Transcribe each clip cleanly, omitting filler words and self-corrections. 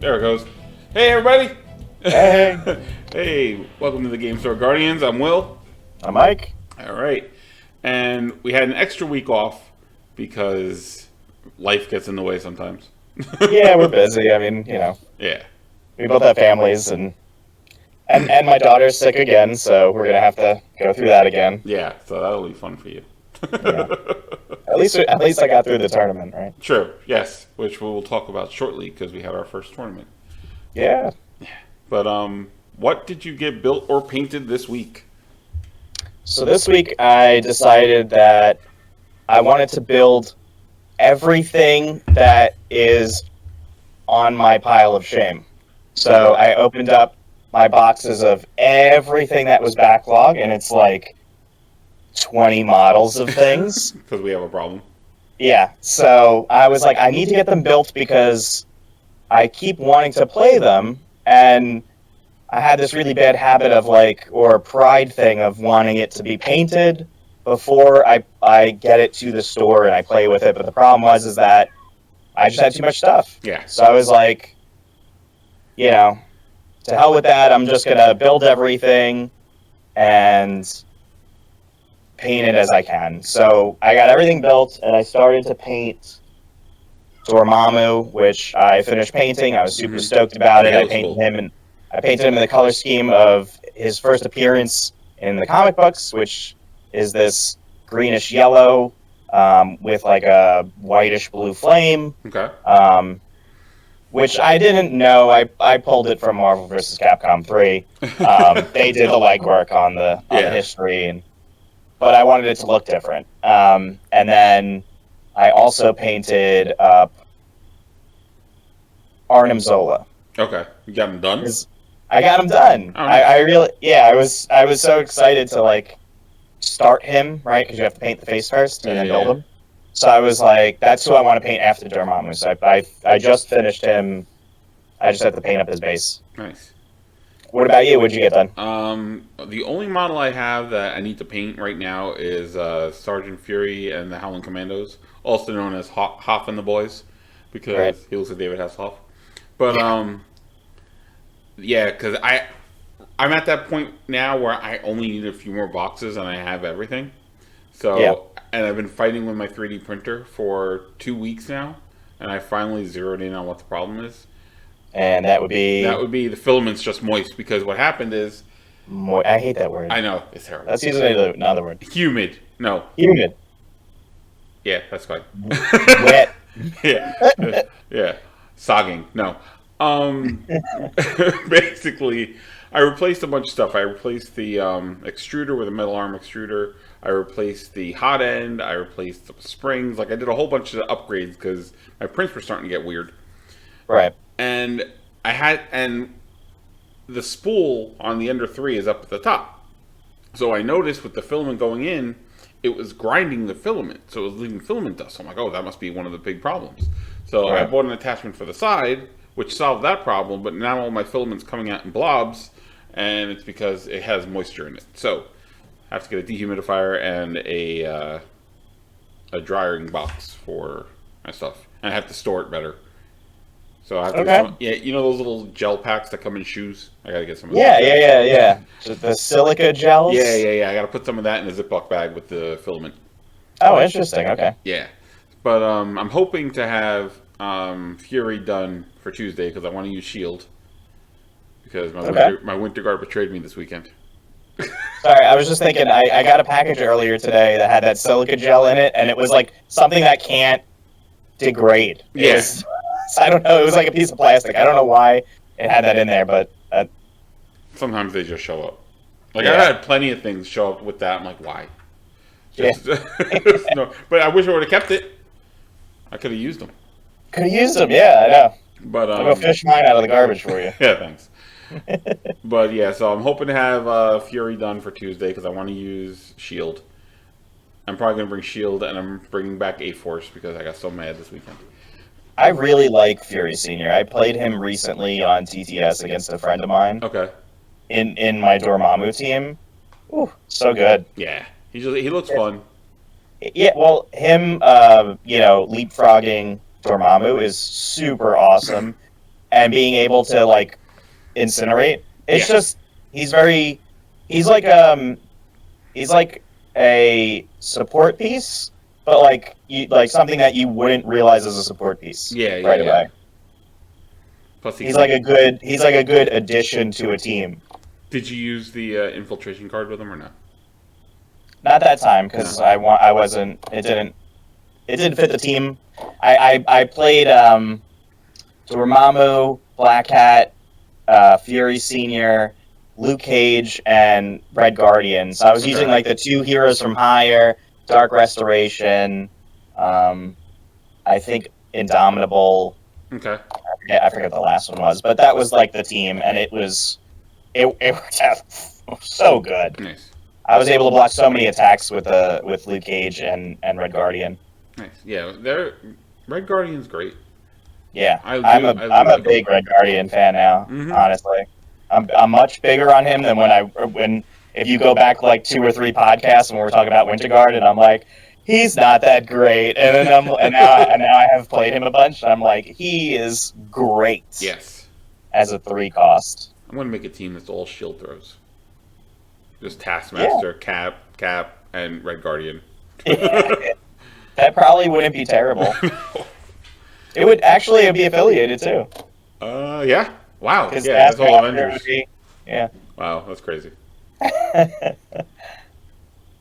There it goes. Hey, everybody. Hey. Hey, welcome to the Game Store Guardians. I'm Will. I'm Mike. All right. And we had an extra week off because life gets in the way sometimes. Yeah, we're busy. I mean, Yeah. we both have families, and my daughter's sick again, so we're gonna have to go through that again. Yeah, so that'll be fun for you. Yeah. At least I got through the tournament, right? Sure, yes, which we will talk about shortly because we had our first tournament. Yeah. But what did you get built or painted this week? So this week I decided that I wanted to build everything that is on my pile of shame. So I opened up my boxes of everything that was backlog, and it's like 20 models of things. Because we have a problem. Yeah, so I was like, I need to get them built because I keep wanting to play them, and I had this really bad habit of or pride thing of wanting it to be painted before I get it to the store and I play with it. But the problem is that I just had too much stuff. Yeah. So I was like, to hell with that. I'm just gonna build everything and paint it as I can. So I got everything built and I started to paint Dormammu, which I finished painting. I was super stoked about it. I painted him in the color scheme of his first appearance in the comic books, which is this greenish yellow with like a whitish blue flame. Okay. Which I didn't know. I pulled it from Marvel vs. Capcom 3. They did the legwork on the history, but I wanted it to look different. And then I also painted up Arnim Zola. Okay, you got him done. I got him done. Oh, nice. I was so excited to start him, right? Because you have to paint the face first and then build him. So I was like, that's who I want to paint after Dormammu. So I just finished him. I just have to paint up his base. Nice. What about you? What'd you get done? The only model I have that I need to paint right now is Sergeant Fury and the Howling Commandos, also known as Hoff and the Boys, because he looks like David Hasselhoff. But because I'm at that point now where I only need a few more boxes and I have everything. So and I've been fighting with my 3D printer for 2 weeks now, and I finally zeroed in on what the problem is. And that would be the filament's just moist, because what happened is I hate that word. I know, it's terrible. Let's use another word. Humid. No. Humid. Yeah, that's fine. Wet. Yeah. Sogging. No. Basically, I replaced a bunch of stuff. I replaced the extruder with a metal arm extruder. I replaced the hot end. I replaced the springs. I did a whole bunch of upgrades because my prints were starting to get weird. Right. And the spool on the Ender 3 is up at the top. So I noticed with the filament going in, it was grinding the filament. So it was leaving filament dust. So I'm like, oh, that must be one of the big problems. So I bought an attachment for the side, which solved that problem. But now all my filament's coming out in blobs, and it's because it has moisture in it. So I have to get a dehumidifier and a drying box for my stuff. And I have to store it better. So I have to get those little gel packs that come in shoes? I gotta get some of those. Yeah. The silica gels? Yeah. I gotta put some of that in a Ziploc bag with the filament. Oh, interesting. Okay. Yeah. But I'm hoping to have Fury done for Tuesday because I want to use Shield. Because my winter guard betrayed me this weekend. Sorry, I was just thinking, I got a package earlier today that had that silica gel in it, and it was like something that can't degrade. Yes. I don't know, it was like a piece of plastic. I don't know why it had that in there, but... sometimes they just show up. I've had plenty of things show up with that. I'm like, why? No, but I wish I would have kept it. I could have used them. Could have used them, yeah, I know. But I'll go fish mine out of the garbage for you. Yeah, thanks. But yeah, so I'm hoping to have Fury done for Tuesday because I want to use Shield. I'm probably going to bring Shield, and I'm bringing back A-Force because I got so mad this weekend. I really like Fury Senior. I played him recently on TTS against a friend of mine. Okay. In my Dormammu team. Ooh, so good. Yeah, he looks fun. Yeah, well, him, leapfrogging Dormammu is super awesome. and being able to like incinerate. It's just he's like a support piece, but like something that you wouldn't realize as a support piece. Right away. Plus he's like a good addition to a team. Did you use the infiltration card with him or not? Not that time because I wasn't. It didn't fit the team. I played Dormammu, Black Hat, Fury Senior, Luke Cage, and Red Guardian. So I was using like the 2 heroes from higher, Dark Restoration, I think Indomitable. Okay. I forget the last one was, but that was like the team, and it worked out so good. Nice. I was able to block so many attacks with Luke Cage and Red Guardian. Nice. Yeah, Red Guardian's great. Yeah, I'm a big Red Guardian fan now. Mm-hmm. Honestly, I'm much bigger on him than when if you go back like 2 or 3 podcasts when we were talking about Winter Guard, and I'm like, he's not that great, and then now I have played him a bunch, and I'm like, he is great. Yes. As a 3 cost. I'm gonna make a team that's all shield throws. Just Taskmaster, Cap, and Red Guardian. That probably wouldn't be terrible. It would actually be affiliated too. Yeah. Wow. Yeah, that's all Avengers. Yeah. Wow, that's crazy.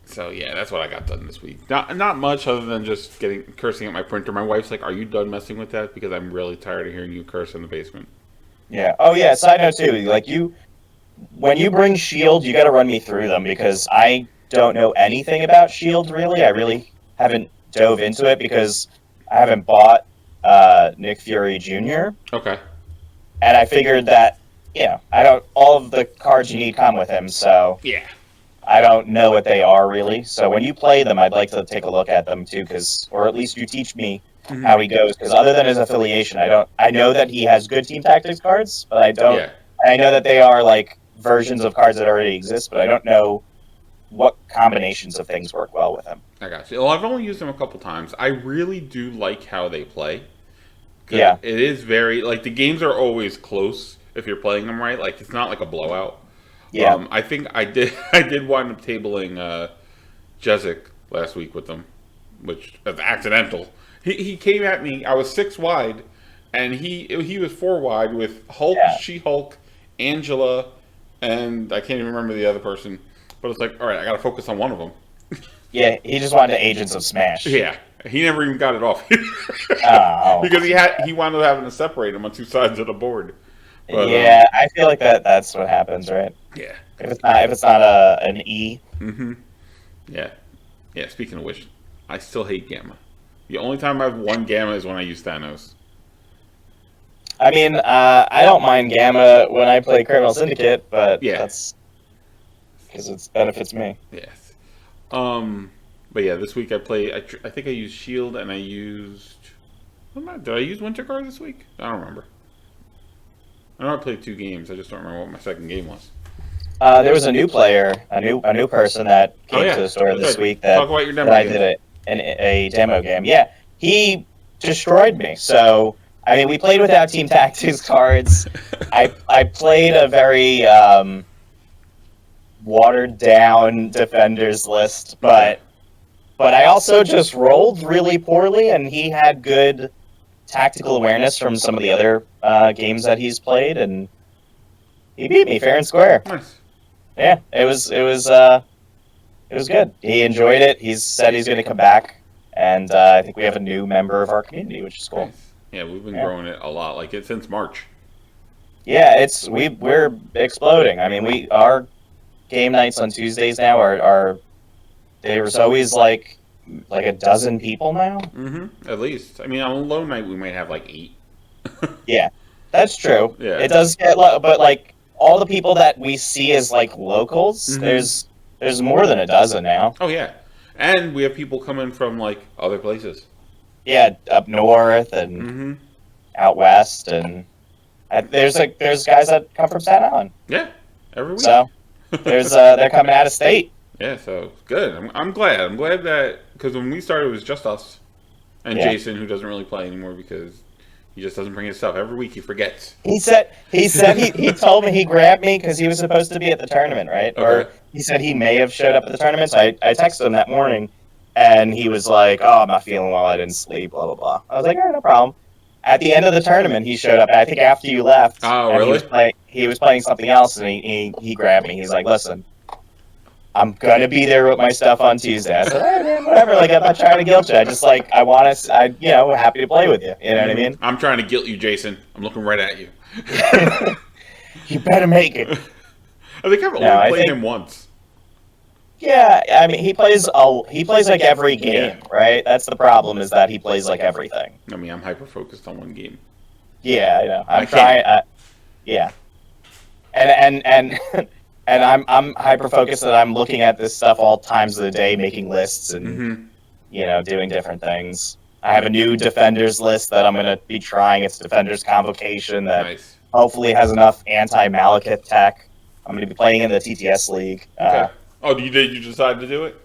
So yeah, that's what I got done this week. Not much other than just cursing at my printer. My wife's like, "Are you done messing with that?" Because I'm really tired of hearing you curse in the basement. Yeah. Oh yeah. Side note too. Like when you bring Shield, you got to run me through them because I don't know anything about Shield really. I really haven't dove into it because I haven't bought Nick Fury Jr. Okay. And I figured that all of the cards you need come with him, so yeah. I don't know what they are really. So when you play them, I'd like to take a look at them too, or at least you teach me how he goes. Because other than his affiliation, I know that he has good team tactics cards, but I don't. Yeah. I know that they are like versions of cards that already exist, but I don't know what combinations of things work well with him. I got you. Well, I've only used them a couple times. I really do like how they play. Yeah. It is very like the games are always close if you're playing them right. Like it's not like a blowout. Yeah. I think I did wind up tabling Jezik last week with them, which was accidental. He came at me. I was 6 wide, and he was 4 wide with Hulk, She-Hulk, Angela, and I can't even remember the other person. But it's like, all right, I got to focus on one of them. Yeah, he just wanted Agents of Smash. Yeah, he never even got it off. Oh. Because he wound up having to separate them on 2 sides of the board. But, yeah, I feel like that's what happens, right? Yeah. If it's not an E. Mm-hmm. Yeah. Yeah, speaking of which, I still hate Gamma. The only time I've won Gamma is when I use Thanos. I mean, I don't mind Gamma when I play Criminal Syndicate, but that's because it benefits me. Yes. But yeah, this week I think I used Shield and I used... Did I use Winter Guard this week? I don't remember. I know I played 2 games. I just don't remember what my second game was. There was a new player, a new person that came to the store this week that, talk about your demo that I did a demo game. Yeah, he destroyed me. So, I mean, we played without Team Tactics cards. I played a very watered down defenders list, but I also just rolled really poorly, and he had good tactical awareness from some of the other games that he's played, and he beat me fair and square. Nice. Yeah, it was good. He enjoyed it. He said he's going to come back, and I think we have a new member of our community, which is cool. Nice. Yeah, we've been growing it a lot, like it since March. Yeah, we're exploding. I mean, our game nights on Tuesdays now are there's always like a dozen people now. Mm-hmm. At least. I mean, on a low night we might have like 8. Yeah, that's true. Yeah. It does get low, but like all the people that we see as like locals, there's more than a dozen now. Oh yeah, and we have people coming from like other places. Yeah, up north and out west, and there's guys that come from Staten Island. Yeah, every week. So they're coming out of state. Yeah, so good. I'm glad. I'm glad that because when we started, it was just us and Jason, who doesn't really play anymore because He just doesn't bring his stuff. Every week he forgets. He told me he grabbed me because he was supposed to be at the tournament, right? Okay. Or he said he may have showed up at the tournament. So I texted him that morning, and he was like, "Oh, I'm not feeling well. I didn't sleep. Blah blah blah." I was like, "All right, no problem." At the end of the tournament, he showed up. I think after you left. Oh, and really? He was playing something else, and he grabbed me. He's like, "Listen, I'm gonna be there with my stuff on Tuesday." I said, "All right, man, whatever. Like, I'm not trying to guilt you. I just happy to play with you. You know what I mean?" I'm trying to guilt you, Jason. I'm looking right at you. You better make it. I think I've only played him once. Yeah, I mean, he plays like every game, right? That's the problem, is that he plays like everything. I mean, I'm hyper focused on one game. Yeah, I know. I'm trying. Yeah, and I'm hyper focused that I'm looking at this stuff all times of the day, making lists and doing different things. I have a new Defenders list that I'm going to be trying. It's Defenders Convocation that hopefully has enough anti-Malekith tech. I'm going to be playing in the TTS League. Okay. Did you decide to do it?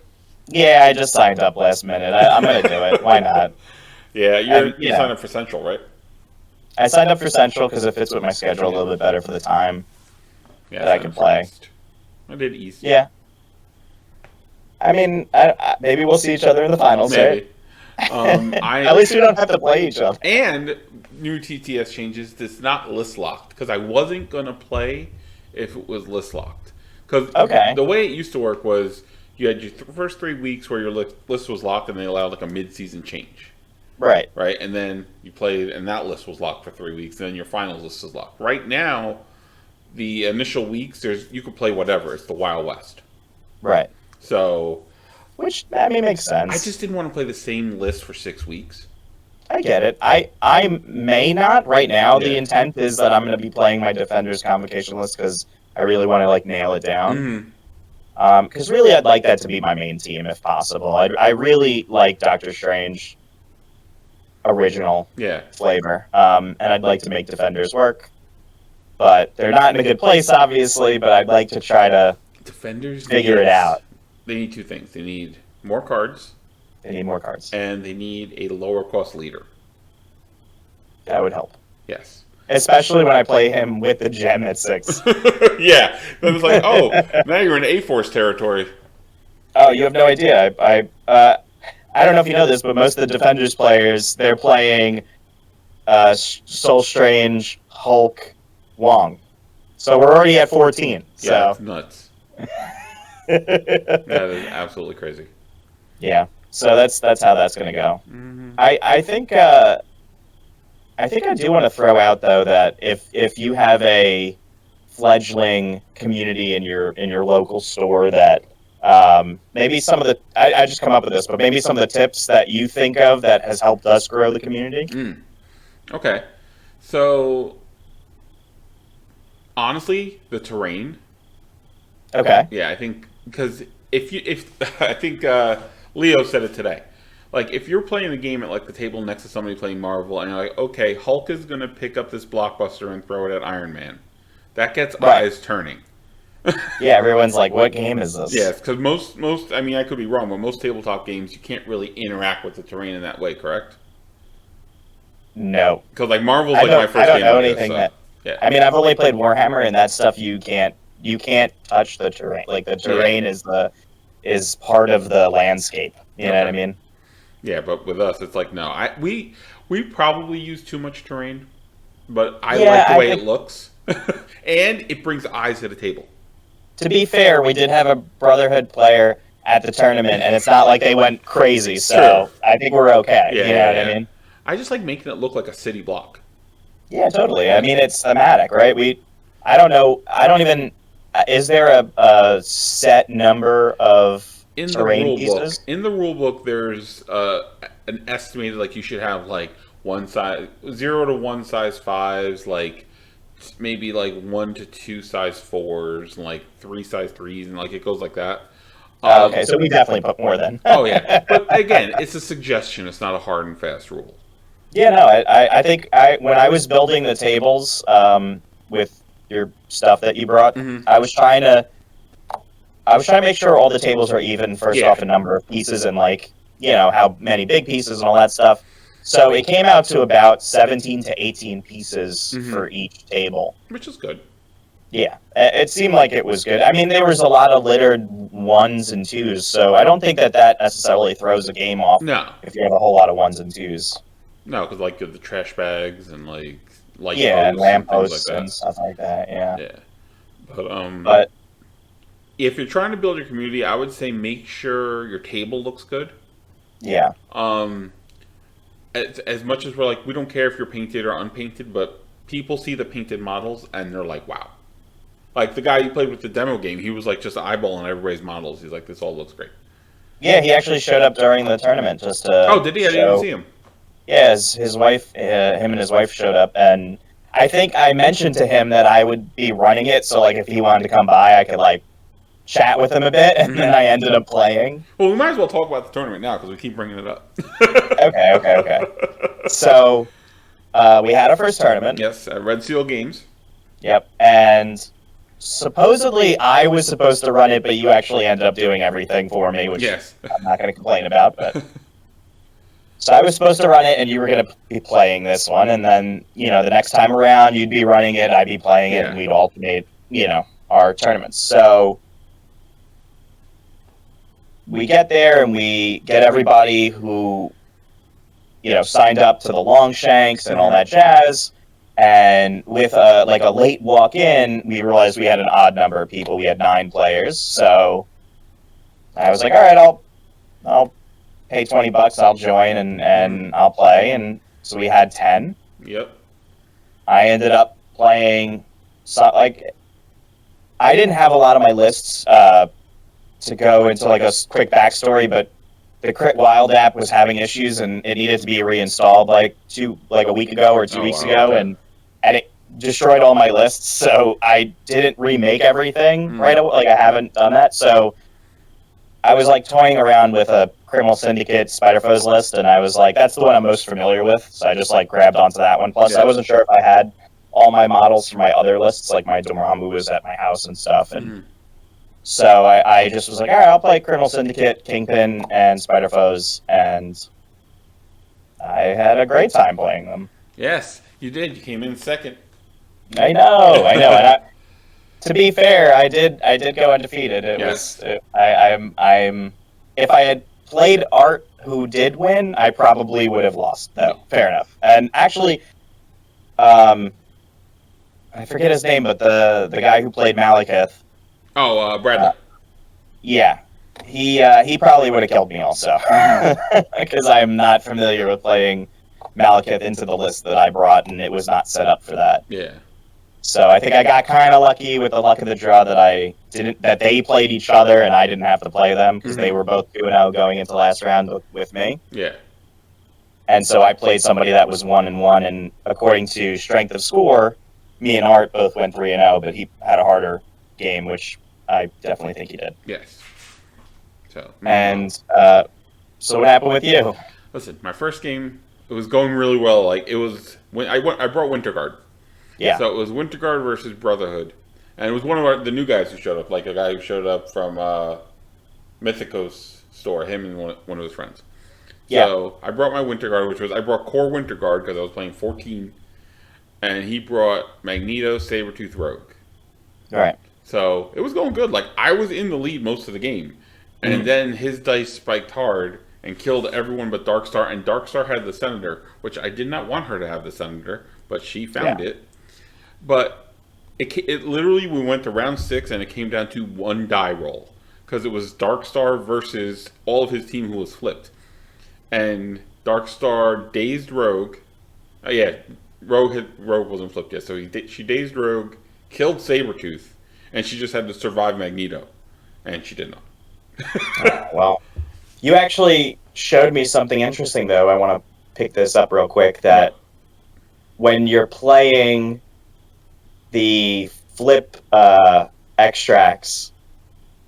Yeah, I just signed up last minute. I'm going to do it. Why not? Yeah, you signed up for Central, right? I signed up for Central because it fits with my schedule a little bit better for the time that I can play. East. I did East. Yeah. I mean, maybe we'll see each other in the finals, maybe. right? At least we don't have to play each other. And new TTS changes. It's not list locked because I wasn't gonna play if it was list locked. Because the way it used to work was you had your first 3 weeks where your list was locked, and they allowed like a mid-season change. Right. Right, and then you played, and that list was locked for 3 weeks. And then your finals list is locked. Right now, the initial weeks, you could play whatever. It's the Wild West. Right. So, which makes sense. I just didn't want to play the same list for 6 weeks. I get it. I may not right now. Yeah. The intent is that I'm going to be playing my Defenders Convocation list because I really want to nail it down. Because really, I'd like that to be my main team if possible. I really like Doctor Strange original flavor, and I'd like to make Defenders work. But they're not in a good place, obviously. But I'd like to try to figure it out. They need 2 things. They need more cards. They need more cards. And they need a lower cost leader. That would help. Yes. Especially when I play him with the gem at 6. Yeah. Then it's like, now you're in A-Force territory. Oh, you have no idea. I don't know if you know this, but most of the Defenders players, they're playing Soul Strange, Hulk, Wong. So we're already at 14. So. Yeah, that's nuts. That is absolutely crazy. Yeah. So that's how that's going to go. Mm-hmm. I think I do want to throw out though that if you have a fledgling community in your local store that maybe some of the I just come up with this, but maybe some of the tips that you think of that has helped us grow the community. Okay, so honestly, the terrain. Okay. Yeah, I think because if I think Leo said it today. Like, if you're playing a game at, the table next to somebody playing Marvel, and you're like, okay, Hulk is going to pick up this blockbuster and throw it at Iron Man. That gets eyes turning. Yeah, everyone's like, what game is this? Yes, because most, I mean, I could be wrong, but most tabletop games, you can't really interact with the terrain in that way, correct? No. Because, Marvel's, my first game. I don't know anything that... Yeah. I mean, I've only played Warhammer, and that stuff you can't touch the terrain. The terrain is part of the landscape. You know what I mean? Yeah, but with us, it's no. We probably use too much terrain, but I like the way it looks, and it brings eyes to the table. To be fair, we did have a Brotherhood player at the tournament, and it's not like they went crazy, so I think we're okay. Yeah, you know what I mean? I just like making it look like a city block. Yeah, totally. I mean, it's thematic, right? I don't know. I don't even... Is there a set number of terrain pieces? In the rule book, there's an estimated, you should have, 1 size... 0 to 1 size 5s, maybe, 1 to 2 size 4s, and, 3 size 3s, and, it goes like that. Okay, so we definitely put more then. Oh, yeah. But, again, it's a suggestion. It's not a hard and fast rule. Yeah, no, I think when I was building the tables with your stuff that you brought, I was trying to make sure all the tables are even first off in number of pieces and how many big pieces and all that stuff. So it came out to about 17 to 18 pieces for each table. Which is good. Yeah, it seemed like it was good. I mean, there was a lot of littered 1s and 2s, so I don't think that necessarily throws a game off. No. If you have a whole lot of 1s and 2s. No, because like the trash bags and like light and lamp and posts and stuff like that. Yeah. Yeah. But if you're trying to build your community, I would say make sure your table looks good. Yeah. As much as we're like, we don't care if you're painted or unpainted, but people see the painted models and they're like, wow. Like the guy you played with the demo game, he was like just eyeballing everybody's models. He's like, this all looks great. Yeah, he actually showed up during the tournament just to. Oh, did he? I didn't even see him. Yeah, his wife, him and his wife showed up, and I think I mentioned to him that I would be running it, so like if he wanted to come by, I could like chat with him a bit, and then I ended up playing. Well, we might as well talk about the tournament now because we keep bringing it up. Okay. So we had our first tournament. Yes, at Red Seal Games. Yep, and supposedly I was supposed to run it, but you actually ended up doing everything for me, which I'm not going to complain about. But so I was supposed to run it, and you were going to be playing this one, and then the next time around you'd be running it, I'd be playing it, and we'd alternate our tournaments. So we get there and we get everybody who signed up to the Longshanks and all that jazz. And with a late walk-in, we realized we had an odd number of people. We had 9 players, so I was like, all right, I'll pay $20, I'll join, and I'll play. And so we had 10. Yep. I ended up playing, I didn't have a lot of my lists to go into like a quick backstory, but the Crit Wild app was having issues, and it needed to be reinstalled like a week ago or 2 weeks ago, okay. and it destroyed all my lists. So I didn't remake everything right away. Like I haven't done that. So I was like toying around with a Criminal Syndicate Spider Foes list, and I was like, that's the one I'm most familiar with. So I just like grabbed onto that one. Plus, I wasn't sure if I had all my models for my other lists, like my Dormammu was at my house and stuff, and. So I just was like, all right, I'll play Criminal Syndicate, Kingpin, and Spider Foes, and I had a great time playing them. Yes, you did. You came in second. I know. And to be fair, I did go undefeated. I'm. If I had played Art, who did win, I probably would have lost. Though, fair enough. And actually, I forget his name, but the guy who played Malekith. Oh, Bradley. Yeah, he probably would have killed me also, because I am not familiar with playing Malekith into the list that I brought, and it was not set up for that. Yeah. So I think I got kind of lucky with the luck of the draw that they played each other and I didn't have to play them because they were both 2-0 going into last round with me. Yeah. And so I played somebody that was 1-1, and according to strength of score, me and Art both went 3-0, but he had a harder game, which I definitely think he did. Yes. So what happened with you? Listen, my first game, it was going really well. Like it was when I brought Winter Guard. Yeah. So it was Winter Guard versus Brotherhood, and it was one of the new guys who showed up, like a guy who showed up from Mythicos store, him and one of his friends. Yeah. So I brought my Winter Guard, I brought Core Winter Guard because I was playing 14, and he brought Magneto, Sabretooth, Rogue. All right. So it was going good. Like I was in the lead most of the game, and then his dice spiked hard and killed everyone but Darkstar, and Darkstar had the Senator, which I did not want her to have the Senator, but she found it. But it literally, we went to round 6, and it came down to one die roll because it was Darkstar versus all of his team who was flipped, and Darkstar dazed Rogue. Rogue wasn't flipped yet, so she dazed Rogue, killed Sabretooth, and she just had to survive Magneto, and she did not. Well, you actually showed me something interesting, though. I want to pick this up real quick, that when you're playing the flip extracts,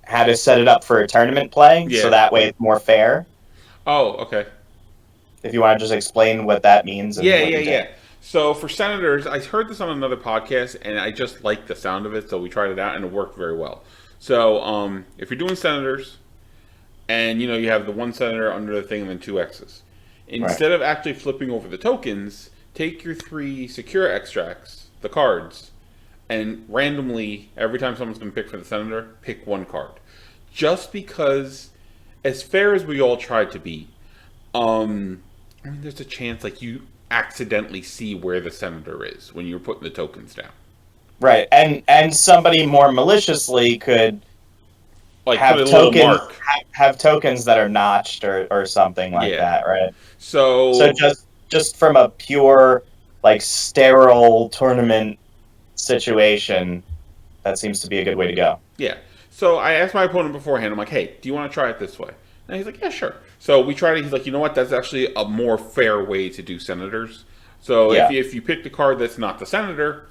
how to set it up for a tournament play, so that way it's more fair. Oh, okay. If you want to just explain what that means. Yeah. So for Senators, I heard this on another podcast, and I just liked the sound of it, so we tried it out, and it worked very well. So if you're doing Senators, and you have the one Senator under the thing and then 2 X's, Instead of actually flipping over the tokens, take your 3 secure extracts, the cards, and randomly, every time someone's going to pick for the senator, pick 1 card. Just because, as fair as we all try to be, I mean, there's a chance like you accidentally see where the senator is when you're putting the tokens down. Right, and somebody more maliciously could like have put a tokens, little mark. have tokens that are notched or something like that, right? So just from a pure like sterile tournament situation, that seems to be a good way to go. Yeah. So I asked my opponent beforehand. I'm like, "Hey, do you want to try it this way?" And he's like, "Yeah, sure." So we tried it. He's like, "You know what? That's actually a more fair way to do senators." So if you pick the card that's not the senator,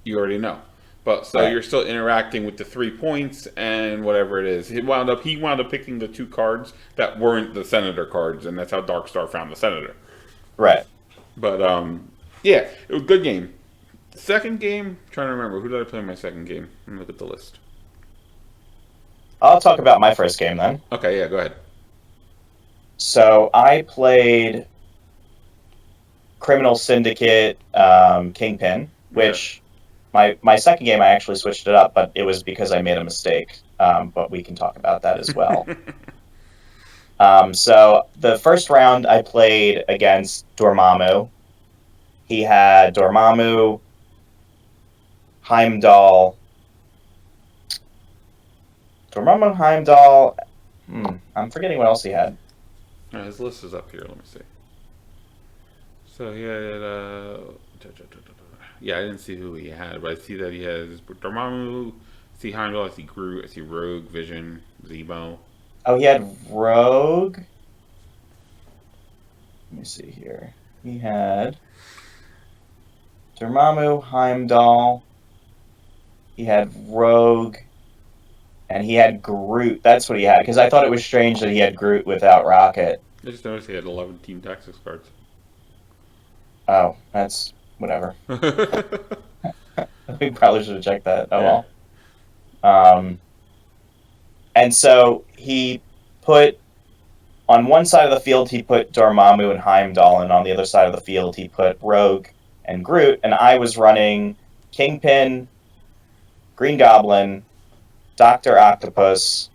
you already know. But so you're still interacting with the 3 points and whatever it is. He wound up picking the 2 cards that weren't the senator cards, and that's how Darkstar found the senator. Right. But yeah, it was a good game. Second game, I'm trying to remember, who did I play in my second game? Let me look at the list. I'll talk about my first game then. Okay, yeah, go ahead. So I played Criminal Syndicate Kingpin, which my second game I actually switched it up, but it was because I made a mistake. But we can talk about that as well. So the first round I played against Dormammu. He had Dormammu, Heimdall. I'm forgetting what else he had. His list is up here. Let me see. So he had, yeah, I didn't see who he had, but I see that he has Dormammu, I see Heimdall, I see Groot, I see Rogue, Vision, Zemo. Oh, he had Rogue. Let me see here. He had Dormammu, Heimdall. He had Rogue. And he had Groot. That's what he had. Because I thought it was strange that he had Groot without Rocket. I just noticed he had 11 Team Tactics cards. Oh, that's whatever. We probably should have checked that. Oh, well. And so he put... On one side of the field, he put Dormammu and Heimdall. And on the other side of the field, he put Rogue and Groot. And I was running Kingpin, Green Goblin, Dr. Octopus,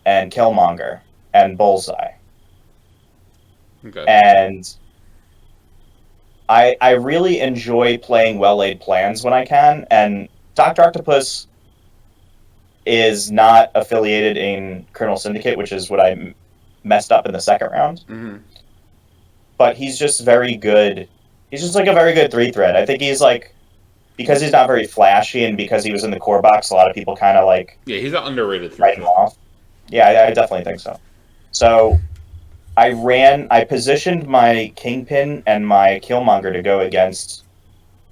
and Killmonger, and Bullseye. Okay. And I really enjoy playing well-laid plans when I can, and Dr. Octopus is not affiliated in Colonel Syndicate, which is what I messed up in the second round. Mm-hmm. But he's just very good. He's just like a very good 3-thread. I think he's like... Because he's not very flashy, and because he was in the core box, a lot of people kind of like... Yeah, he's an underrated 3-thread. Write him off. Yeah, I definitely think so. So, I positioned my Kingpin and my Killmonger to go against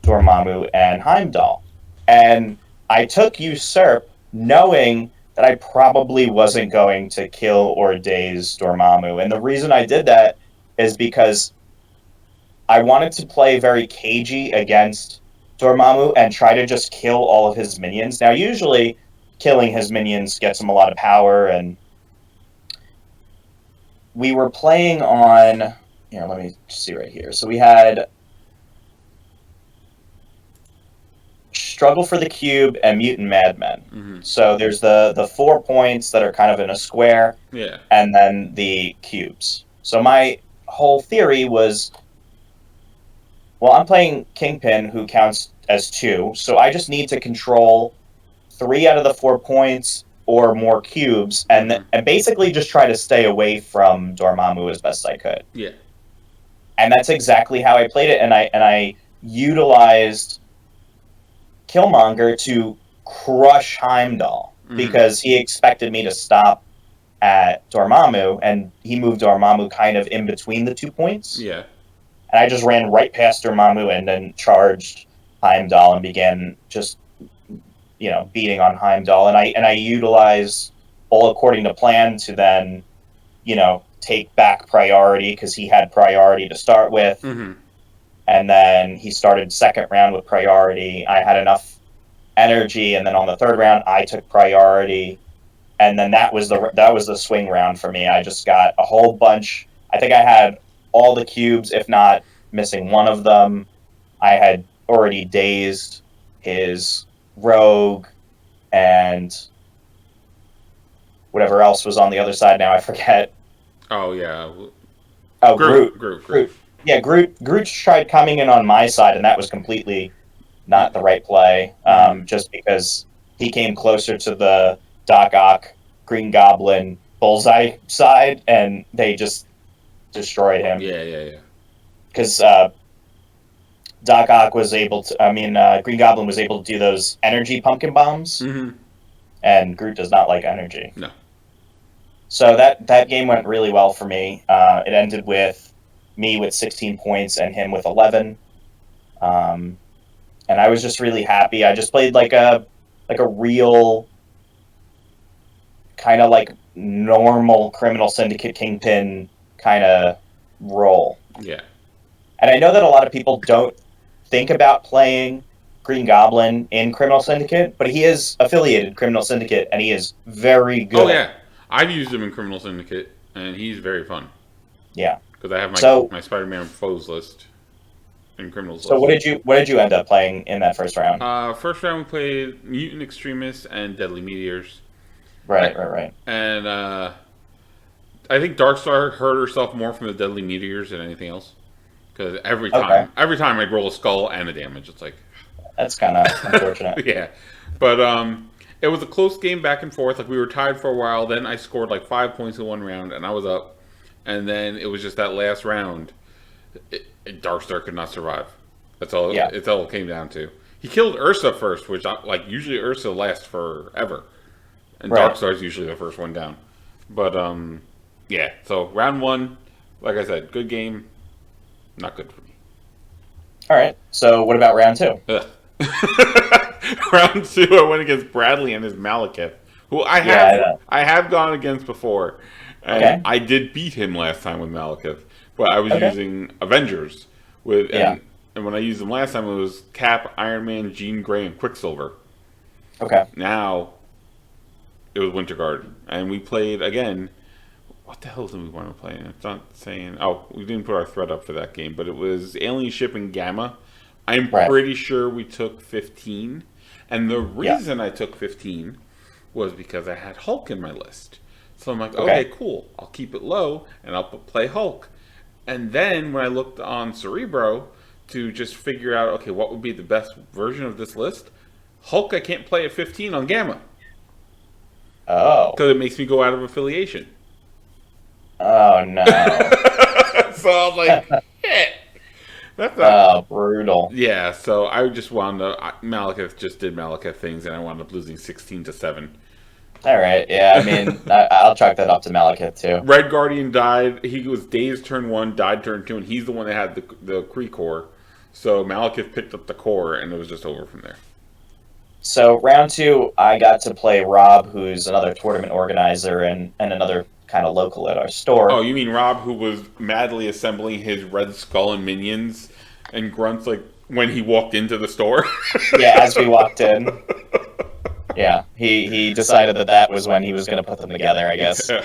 Dormammu and Heimdall. And I took Usurp, knowing that I probably wasn't going to kill or daze Dormammu. And the reason I did that is because I wanted to play very cagey against Dormammu and try to just kill all of his minions. Now, usually, killing his minions gets him a lot of power, and we were playing on... Here, let me see right here. So we had Struggle for the Cube and Mutant Madmen. Mm-hmm. So there's the 4 points that are kind of in a square, and then the cubes. So my whole theory was... Well, I'm playing Kingpin, who counts as 2, so I just need to control 3 out of the 4 points or more cubes, and basically just try to stay away from Dormammu as best I could. Yeah. And that's exactly how I played it, and I utilized Killmonger to crush Heimdall, because he expected me to stop at Dormammu, and he moved Dormammu kind of in between the 2 points. Yeah. And I just ran right past Dormammu and then charged Heimdall and began just, beating on Heimdall. And I utilized all according to plan to then, take back priority, because he had priority to start with. Mm-hmm. And then he started second round with priority. I had enough energy, and then on the third round, I took priority. And then that was the swing round for me. I just got a whole bunch. I think I had all the cubes, if not missing one of them. I had already dazed his rogue and whatever else was on the other side now, I forget. Oh, yeah. Oh, Groot. Yeah, Groot tried coming in on my side, and that was completely not the right play, just because he came closer to the Doc Ock, Green Goblin, Bullseye side, and they just destroyed him. Yeah. Because Doc Ock was able to, Green Goblin was able to do those energy pumpkin bombs, and Groot does not like energy. No. So that game went really well for me. It ended with me with 16 points and him with 11. And I was just really happy. I just played like a real kind of like normal Criminal Syndicate Kingpin kind of role. Yeah. And I know that a lot of people don't think about playing Green Goblin in Criminal Syndicate, but he is affiliated Criminal Syndicate, and he is very good. Oh, yeah. I've used him in Criminal Syndicate, and he's very fun. Yeah. Because I have my Spider-Man foes list in Criminals list. So what did you end up playing in that first round? First round we played Mutant Extremists and Deadly Meteors. Right. And I think Darkstar hurt herself more from the Deadly Meteors than anything else. Because every time I'd roll a skull and a damage. It's like... That's kind of unfortunate. Yeah. But it was a close game back and forth. Like, we were tied for a while. Then I scored like 5 points in one round, and I was up. And then it was just that last round. Darkstar could not survive. That's all. Yeah. It's all it came down to. He killed Ursa first, which usually Ursa lasts forever, and Darkstar's usually the first one down. But yeah. So round one, like I said, good game. Not good for me. All right. So what about round two? Round two, I went against Bradley and his Malekith, who I have gone against before. And I did beat him last time with Malekith, but I was using Avengers and when I used them last time, it was Cap, Iron Man, Jean Grey, and Quicksilver. Okay. Now it was Winter Guard, and we played again. What the hell did we want to play? It's not saying. Oh, we didn't put our thread up for that game, but it was Alien Ship and Gamma. I'm pretty sure we took 15, and the reason I took 15 was because I had Hulk in my list. So I'm like, okay, cool. I'll keep it low, and I'll play Hulk. And then when I looked on Cerebro to just figure out, okay, what would be the best version of this list, Hulk I can't play at 15 on Gamma. Oh. Because it makes me go out of affiliation. Oh, no. So I was like, shit. That's brutal. Yeah, so I just wound up, Malekith just did Malekith things, and I wound up losing 16-7. All right, yeah, I mean, I'll chalk that up to Malekith, too. Red Guardian died. He was dazed turn 1, died turn 2, and he's the one that had the Kree core. So Malekith picked up the core, and it was just over from there. So round two, I got to play Rob, who's another tournament organizer and another kind of local at our store. Oh, you mean Rob, who was madly assembling his Red Skull and minions and grunts like when he walked into the store? Yeah, as we walked in. Yeah, he decided that was when he was going to put them together, I guess. Yeah.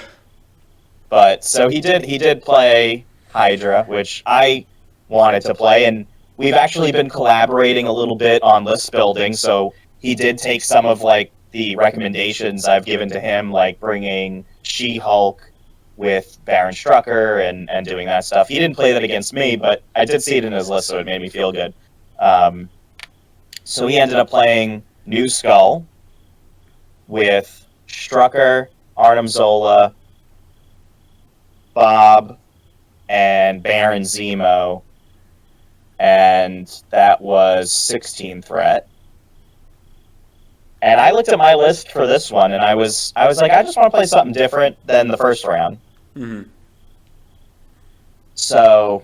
But so he did play Hydra, which I wanted to play, and we've actually been collaborating a little bit on list building. So he did take some of like the recommendations I've given to him, like bringing She-Hulk with Baron Strucker and doing that stuff. He didn't play that against me, but I did see it in his list, so it made me feel good. So he ended up playing New Skull with Strucker, Arnim Zola, Bob, and Baron Zemo, and that was 16 threat. And I looked at my list for this one, and I was like, I just want to play something different than the first round. Mm-hmm. So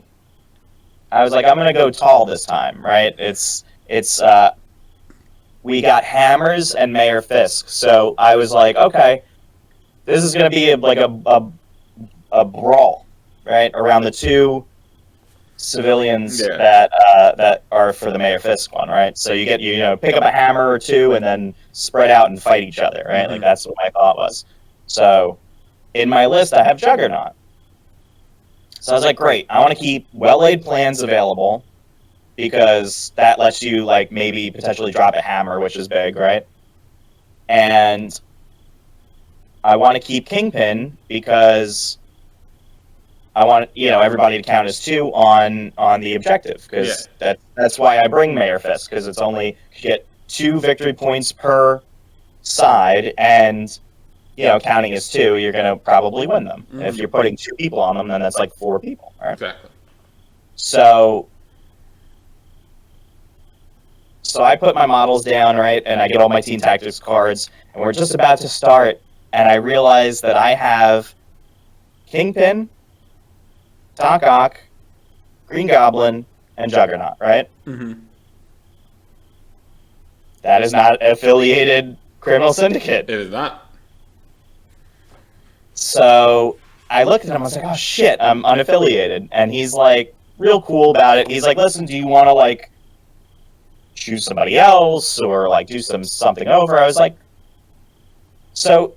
I was like, I'm going to go tall this time, right? We got Hammers and Mayor Fisk. So I was like, okay, this is going to be like a brawl, right, around the two civilians that are for the Mayor Fisk one, right? So you pick up a hammer or two and then spread out and fight each other, right? Mm-hmm. Like that's what my thought was. So in my list I have Juggernaut. So I was like, great, I want to keep well-laid plans available, because that lets you, like, maybe potentially drop a hammer, which is big, right? And I want to keep Kingpin, because I want, everybody to count as 2 on the objective, because that's why I bring Mayor Fist, because it's only, you get 2 victory points per side, and, counting as 2, you're going to probably win them. Mm-hmm. If you're putting 2 people on them, then that's like 4 people, right? Exactly. So I put my models down, right, and I get all my Team Tactics cards, and we're just about to start, and I realize that I have Kingpin, Doc Ock, Green Goblin, and Juggernaut, right? Mm-hmm. That is not affiliated Criminal Syndicate. It is not. So I looked at him, I was like, oh shit, I'm unaffiliated. And he's like, real cool about it. He's like, listen, do you want to, like, choose somebody else or, like, do something over? I was like, so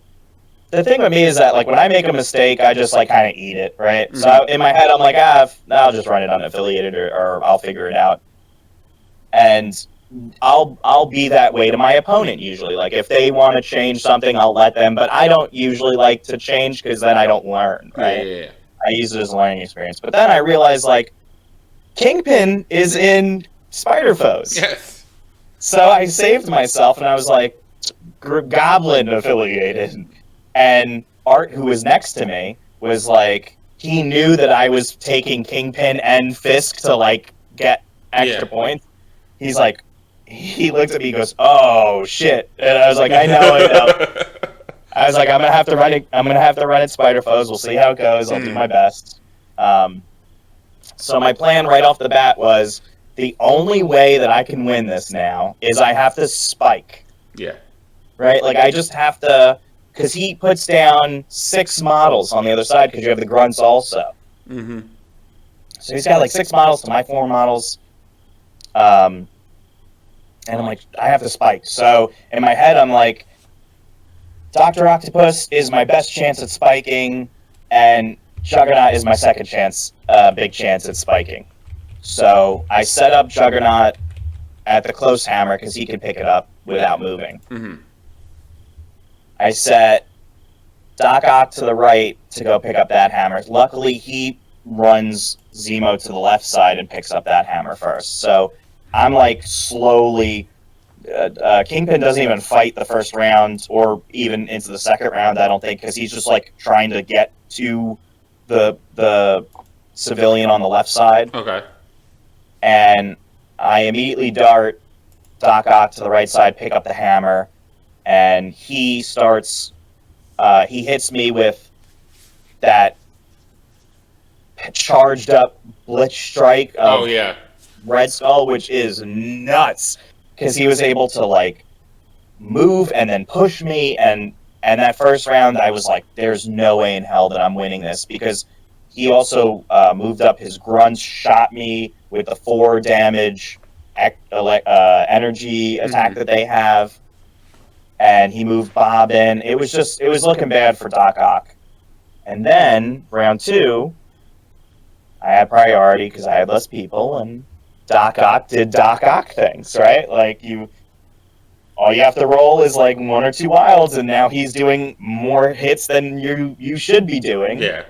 the thing with me is that, like, when I make a mistake, I just, like, kind of eat it, right? Mm-hmm. So in my head, I'm like, I'll just run it unaffiliated, or I'll figure it out. And I'll be that way to my opponent usually. Like, if they want to change something, I'll let them, but I don't usually like to change, because then I don't learn, right? Yeah. I use it as a learning experience. But then I realized, like, Kingpin is in Spider Foes. Yes. So I saved myself, and I was like, Goblin affiliated. And Art, who was next to me, was like, he knew that I was taking Kingpin and Fisk to, like, get extra points. He's like, he looked at me and goes, oh, shit. And I was like, I know. I was like, I'm gonna have to run it Spider Foes. We'll see how it goes. I'll do my best. So my plan right off the bat was, the only way that I can win this now is I have to spike. Yeah. Right? Like, I just have to, because he puts down 6 models on the other side, because you have the grunts also. Mm-hmm. So he's got, like, 6 models to my 4 models. And I'm like, I have to spike. So in my head, I'm like, Dr. Octopus is my best chance at spiking, and Juggernaut is my second chance, big chance at spiking. So I set up Juggernaut at the close hammer, because he can pick it up without moving. Mm-hmm. I set Doc Ock to the right to go pick up that hammer. Luckily, he runs Zemo to the left side and picks up that hammer first. So I'm, like, slowly... Kingpin doesn't even fight the first round, or even into the second round, I don't think, because he's just, like, trying to get to the civilian on the left side. Okay. And I immediately dart Doc Ock to the right side, pick up the hammer, and he starts... he hits me with that charged up Blitz Strike of Red Skull, which is nuts, because he was able to, like, move and then push me, and that first round I was like, there's no way in hell that I'm winning this, because he also moved up his grunts, shot me with the 4 damage energy attack that they have, and he moved Bob in. It was looking bad for Doc Ock. And then, round 2, I had priority because I had less people, and Doc Ock did Doc Ock things, right? Like, all you have to roll is, like, 1 or 2 wilds, and now he's doing more hits than you should be doing. Yeah.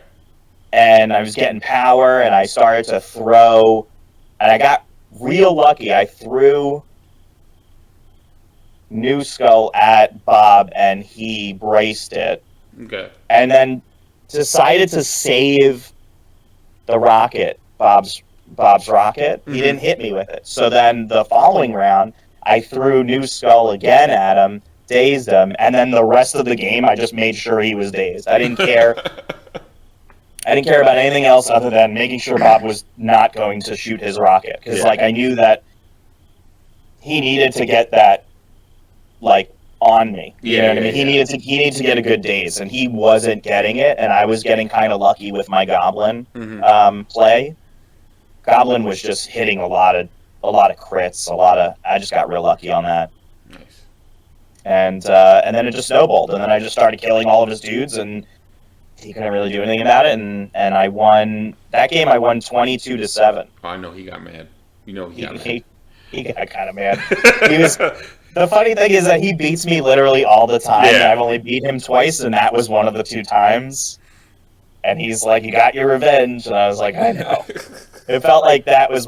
And I was getting power, and I started to throw, and I got real lucky. I threw New Skull at Bob, and he braced it. Okay. And then decided to save the rocket, Bob's rocket. Mm-hmm. He didn't hit me with it. So then the following round, I threw New Skull again at him, dazed him, and then the rest of the game, I just made sure he was dazed. I didn't care. I didn't care about anything else other than making sure Bob was not going to shoot his rocket. Because, like, I knew that he needed to get that, like, on me. You know what I mean? He needed to get a good daze, and he wasn't getting it, and I was getting kind of lucky with my Goblin play. Goblin was just hitting a lot of crits, I just got real lucky on that. Nice. And then it just snowballed, and then I just started killing all of his dudes, and he couldn't really do anything about it, and I won that game. I won 22-7. Oh, I know he got mad. You know he got mad. He got kind of mad. He was. The funny thing is that he beats me literally all the time. Yeah. And I've only beat him twice, and that was one of the 2 times. And he's like, "You got your revenge," and I was like, "I know." It felt like that was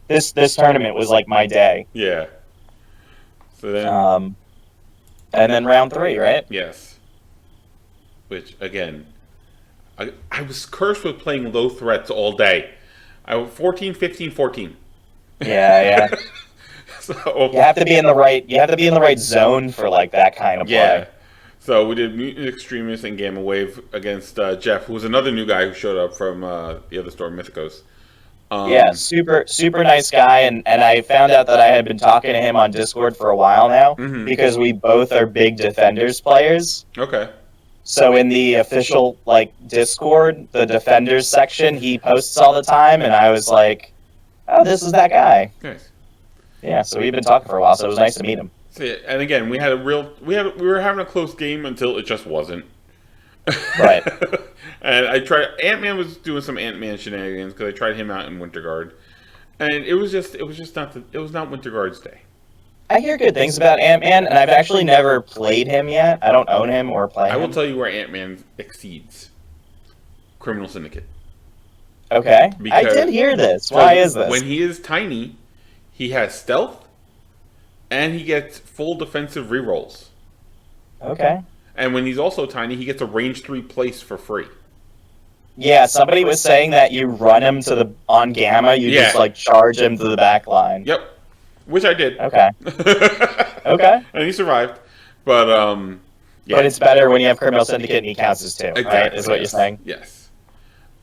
this tournament was like my day. Yeah. So then, and then round 3, right? yes. Which again, I was cursed with playing low threats all day. I was 14, 15, 14. Yeah. So You have to be in the right zone for like that kind of play. yeah. So we did Mutant Extremist and Gamma Wave against Jeff, who was another new guy who showed up from the other store, Mythicos. Yeah, super nice guy, and I found out that I had been talking to him on Discord for a while now because we both are big Defenders players. Okay. So in the official like Discord, the Defenders section, he posts all the time, and I was like, "Oh, this is that guy." Nice. Yeah, so we've been talking for a while, so it was nice to meet him. So, yeah, and again, we were having a close game until it just wasn't. Right. And I tried. Ant-Man was doing some Ant-Man shenanigans because I tried him out in Winter Guard, and it was not Winter Guard's day. I hear good things about Ant-Man, and I've actually never played him yet. I don't own him or play him. I will tell you where Ant-Man exceeds Criminal Syndicate. Okay. I Because- did hear this. Why is this? When he is tiny, he has stealth, and he gets full defensive rerolls. Okay. And when he's also tiny, he gets a range 3 place for free. Yeah, somebody was saying that you run him on Gamma, you just like charge him to the back line. Yep. Which I did. Okay. Okay. And he survived. But yeah. But it's better when you have Criminal Syndicate and he counts as 2, right? Exactly, Is what you're saying? Yes.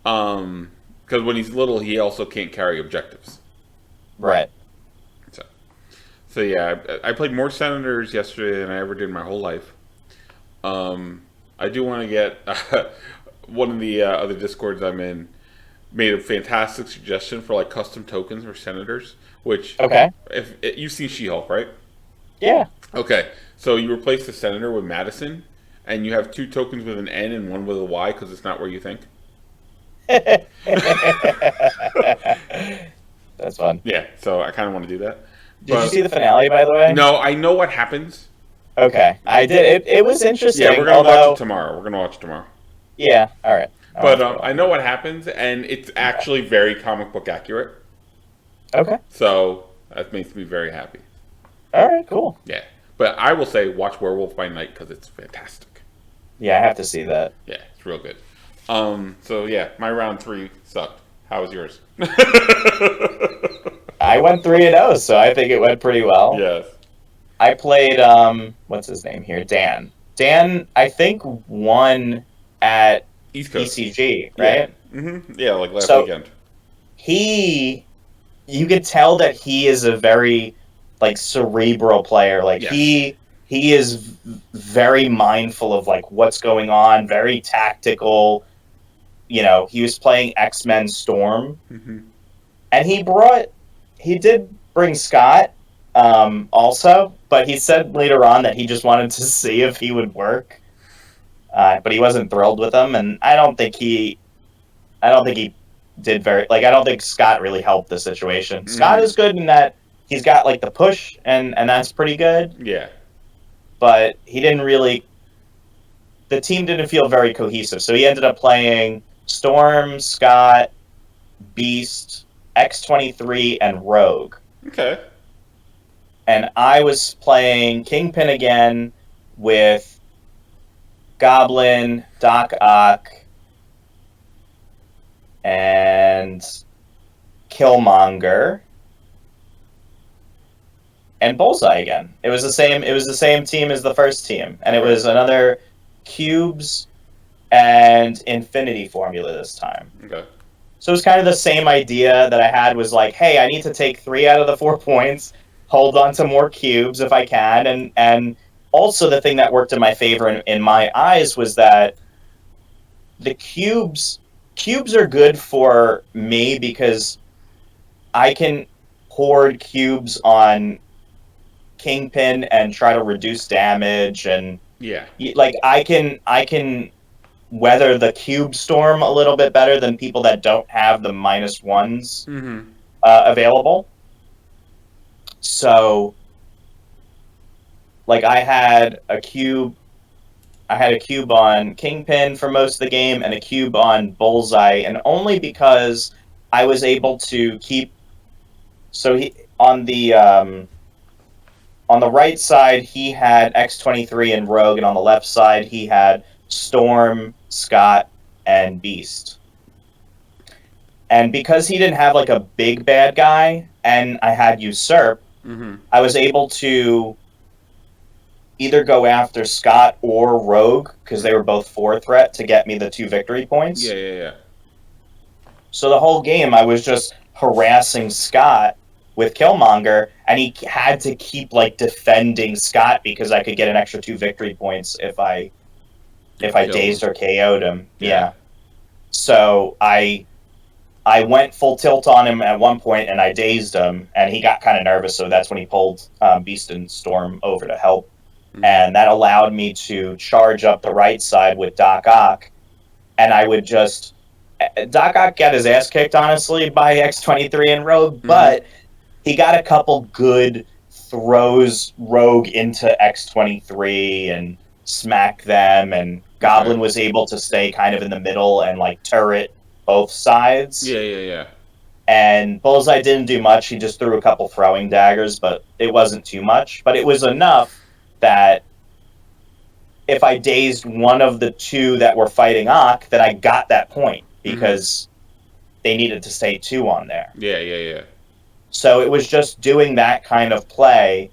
Because when he's little, he also can't carry objectives. Right. So yeah, I played more Senators yesterday than I ever did in my whole life. I do want to get one of the other Discords I'm in made a fantastic suggestion for like custom tokens for Senators. Which if you've seen She-Hulk, right? Yeah. Okay, so you replace the Senator with Madison, and you have 2 tokens with an N and one with a Y because it's not where you think. That's fun. Yeah, so I kind of want to do that. Did you see the finale, by the way? No, I know what happens. Okay, I did. It was interesting. Yeah, we're gonna watch it tomorrow. We're gonna watch it tomorrow. Yeah, all right. But I know what happens, and it's actually very comic book accurate. Okay. So that makes me very happy. All right, cool. Yeah, but I will say watch Werewolf by Night because it's fantastic. Yeah, I have to see that. Yeah, it's real good. So yeah, my round 3 sucked. How was yours? I went 3-0, so I think it went pretty well. Yes. I played what's his name here? Dan. Dan, I think, won at East Coast. ECG, right? Yeah, yeah, like last weekend. You could tell that he is a very like cerebral player. Like he is very mindful of like what's going on, very tactical. You know, he was playing X-Men Storm, and he did bring Scott also, but he said later on that he just wanted to see if he would work, but he wasn't thrilled with him, and I don't think he did very like. I don't think Scott really helped the situation. Scott is good in that he's got like the push, and that's pretty good. Yeah, but he didn't really. The team didn't feel very cohesive, so he ended up playing Storm, Scott, Beast, X-23, and Rogue. Okay. And I was playing Kingpin again with Goblin, Doc Ock, and Killmonger, and Bullseye again. It was the same team as the first team, and it was another Cubes and Infinity formula this time. Okay. So it was kind of the same idea that I had was like, hey, I need to take 3 out of the 4 points, hold on to more cubes if I can, and also the thing that worked in my favor in my eyes was that the cubes are good for me because I can hoard cubes on Kingpin and try to reduce damage, and yeah, like I can weather the cube storm a little bit better than people that don't have the -1s available. So, like, I had a cube on Kingpin for most of the game and a cube on Bullseye, and only because I was able to keep. So he on the right side he had X-23 and Rogue, and on the left side he had Storm, Scott, and Beast. And because he didn't have like a big bad guy, and I had Usurp, I was able to either go after Scott or Rogue, because they were both 4 threat, to get me the 2 victory points. Yeah. So the whole game, I was just harassing Scott with Killmonger, and he had to keep like defending Scott because I could get an extra 2 victory points if I dazed or KO'd him. Yeah. So I went full tilt on him at one point, and I dazed him, and he got kind of nervous. So that's when he pulled Beast and Storm over to help. And that allowed me to charge up the right side with Doc Ock, and I would just... Doc Ock got his ass kicked, honestly, by X-23 and Rogue, but he got a couple good throws Rogue into X-23 and smack them, and Goblin was able to stay kind of in the middle and, like, turret both sides. Yeah. And Bullseye didn't do much. He just threw a couple throwing daggers, but it wasn't too much. But it was enough that if I dazed one of the 2 that were fighting Ock, that I got that point, because they needed to stay 2 on there. Yeah. So it was just doing that kind of play.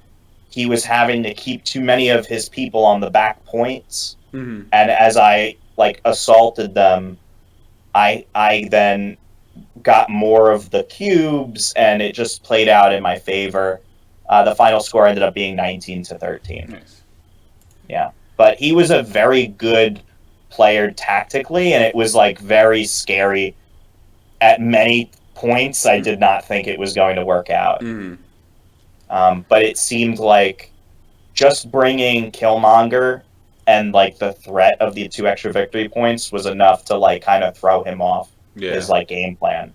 He was having to keep too many of his people on the back points. And as I, like, assaulted them, I then got more of the cubes, and it just played out in my favor. The final score ended up being 19-13. Nice. Yeah. But he was a very good player tactically, and it was, like, very scary. At many points, I did not think it was going to work out. But it seemed like just bringing Killmonger and, like, the threat of the 2 extra victory points was enough to, like, kind of throw him off his, like, game plan.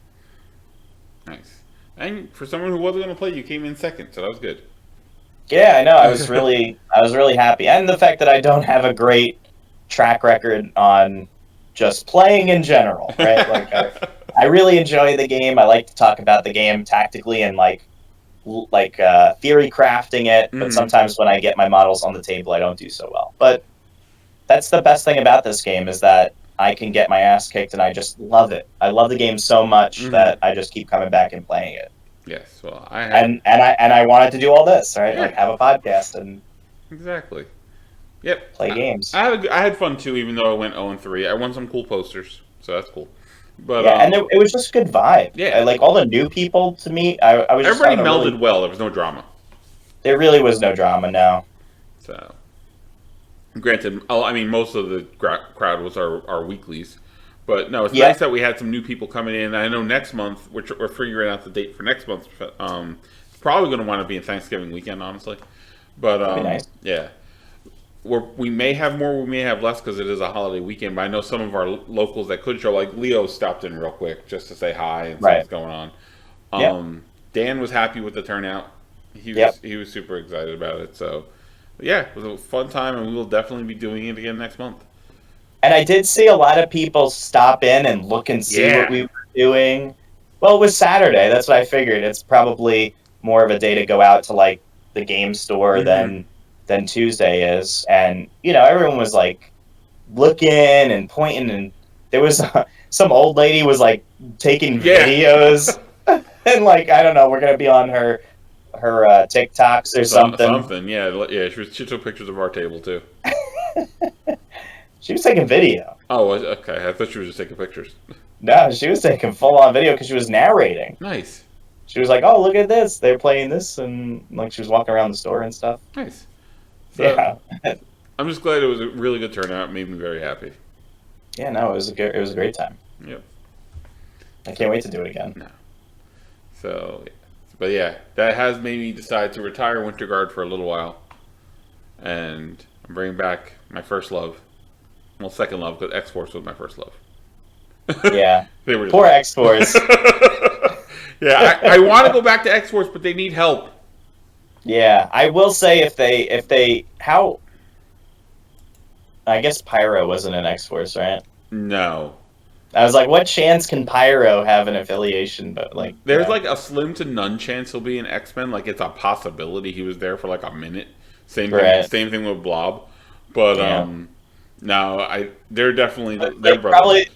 Nice. And for someone who wasn't going to play, you came in second, so that was good. Yeah, I know. I was really happy, and the fact that I don't have a great track record on just playing in general, right? Like, I really enjoy the game. I like to talk about the game tactically and like theory crafting it. But sometimes when I get my models on the table, I don't do so well. But that's the best thing about this game, is that I can get my ass kicked, and I just love it. I love the game so much that I just keep coming back and playing it. Yes, well, and I wanted to do all this, right? Yeah. Like, have a podcast and exactly. Yep. Play games. I had fun too, even though I went 0-3. I won some cool posters, so that's cool. But yeah, and it was just a good vibe. Yeah, like all the new people to meet. I was. Everybody melded well. There was no drama. There really was no drama. No. So, granted, I mean, most of the crowd was our weeklies, but no, it's nice that we had some new people coming in. I know next month, which we're figuring out the date for next month. It's probably going to wind up being Thanksgiving weekend, honestly. But that'd be nice. Yeah. We may have more, we may have less because it is a holiday weekend. But I know some of our locals that could show, like Leo stopped in real quick just to say hi and see what's going on. Dan was happy with the turnout. He was super excited about it. So, yeah, it was a fun time, and we will definitely be doing it again next month. And I did see a lot of people stop in and look and see what we were doing. Well, it was Saturday. That's what I figured. It's probably more of a day to go out to like the game store than Tuesday is. And, you know, everyone was like looking and pointing, and there was some old lady was like taking videos and like, I don't know, we're going to be on her TikToks or something. Yeah, she took pictures of our table too. She was taking video. Oh, okay. I thought she was just taking pictures. No, she was taking full-on video because she was narrating. Nice. She was like, oh, look at this. They're playing this, and like she was walking around the store and stuff. Nice. So, yeah. I'm just glad it was a really good turnout. It made me very happy. Yeah, no, it was a great time. Yep. I can't wait to do it again. No. So, but yeah, that has made me decide to retire Winter Guard for a little while, and I'm bringing back my first love. Well, second love, because X-Force was my first love. Yeah. They were just Poor X-Force. Yeah, I want to go back to X-Force, but they need help. Yeah, I will say how I guess Pyro wasn't an X-Force, right? No. I was like, what chance can Pyro have an affiliation? But like, there's like a slim to none chance he'll be an X-Men. Like it's a possibility. He was there for like a minute. Same thing with Blob. But no, they're definitely they're brothers.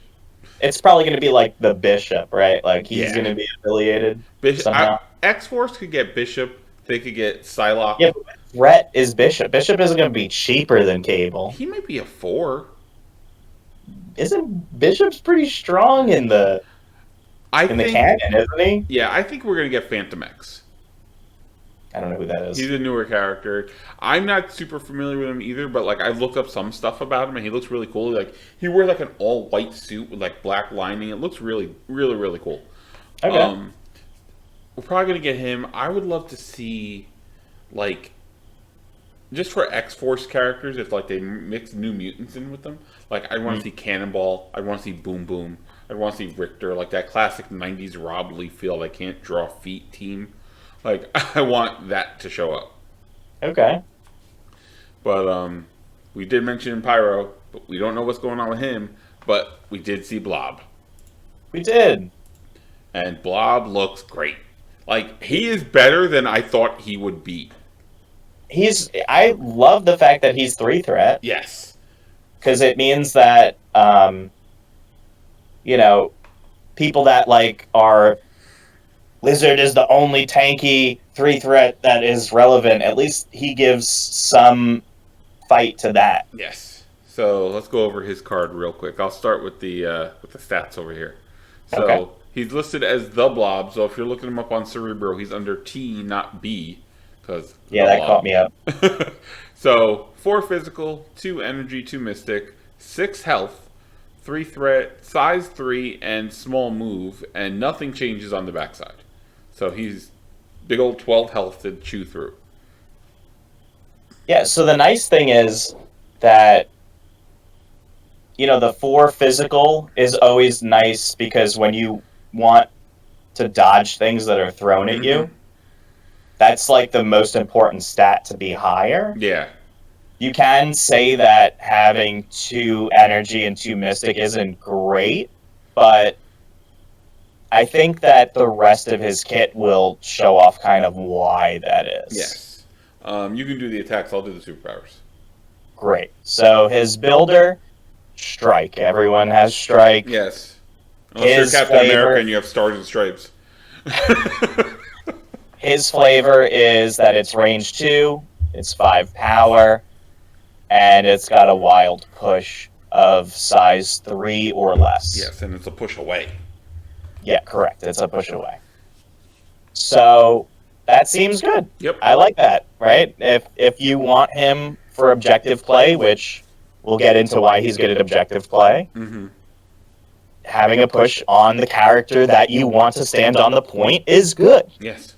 It's probably going to be like the Bishop, right? Like he's going to be affiliated somehow. X-Force could get Bishop. They could get Psylocke. Yeah, but threat is Bishop. Bishop isn't going to be cheaper than Cable. He might be a 4. Isn't Bishop's pretty strong in the canon, isn't he? Yeah, I think we're going to get Phantom X. I don't know who that is. He's a newer character. I'm not super familiar with him either, but like I've looked up some stuff about him, and he looks really cool. Like he wears like an all white suit with like black lining. It looks really, really, really cool. Okay. We're probably gonna get him. I would love to see, like, just for X-Force characters, if like they mix New Mutants in with them. Like I want to see Cannonball. I want to see Boom Boom. I want to see Richter. Like that classic '90s Rob Liefeld, I can't draw feet team. Like, I want that to show up. Okay. But, we did mention Pyro, but we don't know what's going on with him. But we did see Blob. We did. And Blob looks great. Like, he is better than I thought he would be. I love the fact that he's 3-threat. Yes. Because it means that, people that, like, are... Lizard is the only tanky 3-threat that is relevant. At least he gives some fight to that. Yes. So let's go over his card real quick. I'll start with the stats over here. So he's listed as the Blob. So if you're looking him up on Cerebro, he's under T, not B. Cause that caught me up. So 4 physical, 2 energy, 2 mystic, 6 health, 3 threat, size 3, and small move, and nothing changes on the backside. So he's big old 12 health to chew through. Yeah, so the nice thing is that, the 4 physical is always nice because when you want to dodge things that are thrown at you, that's like the most important stat to be higher. Yeah. You can say that having 2 energy and 2 mystic isn't great, but I think that the rest of his kit will show off kind of why that is. Yes. You can do the attacks. I'll do the superpowers. Great. So his builder, Strike. Everyone has Strike. Yes. Unless you're Captain America and you have Stars and Stripes. His flavor is that it's range 2, it's 5 power, and it's got a wild push of size 3 or less. Yes, and it's a push away. Yeah, correct. It's a push away. So that seems good. Yep. I like that, right? If you want him for objective play, which we'll get into why he's good at objective play, having a push on the character that you want to stand on the point is good. Yes.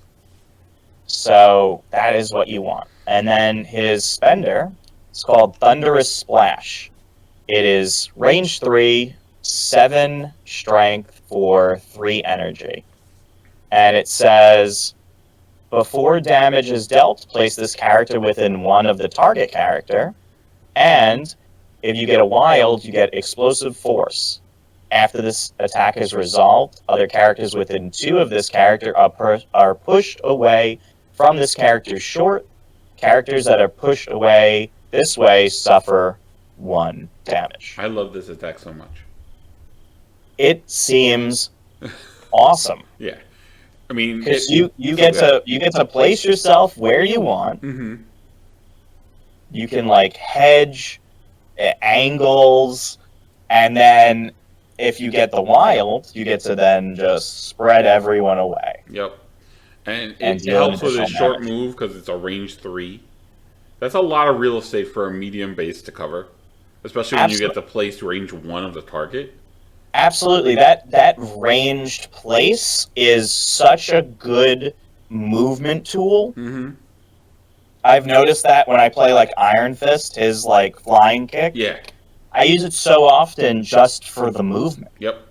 So that is what you want. And then his spender is called Thunderous Splash. It is range 3, 7 strength for 3 energy. And it says, before damage is dealt, place this character within one of the target character. And if you get a wild, you get explosive force. After this attack is resolved, other characters within 2 of this character are pushed away from this character's short. Characters that are pushed away this way suffer 1 damage. I love this attack so much. It seems awesome. Yeah. I mean, because you get to place yourself where you want. You can like hedge angles, and then if you get the wild, you get to then just spread everyone away. Yep. And it helps with his short move because it's a range 3. That's a lot of real estate for a medium base to cover, especially when you get to place range 1 of the target. Absolutely. That ranged place is such a good movement tool. I've noticed that when I play like Iron Fist, his like flying kick. Yeah. I use it so often just for the movement. Yep.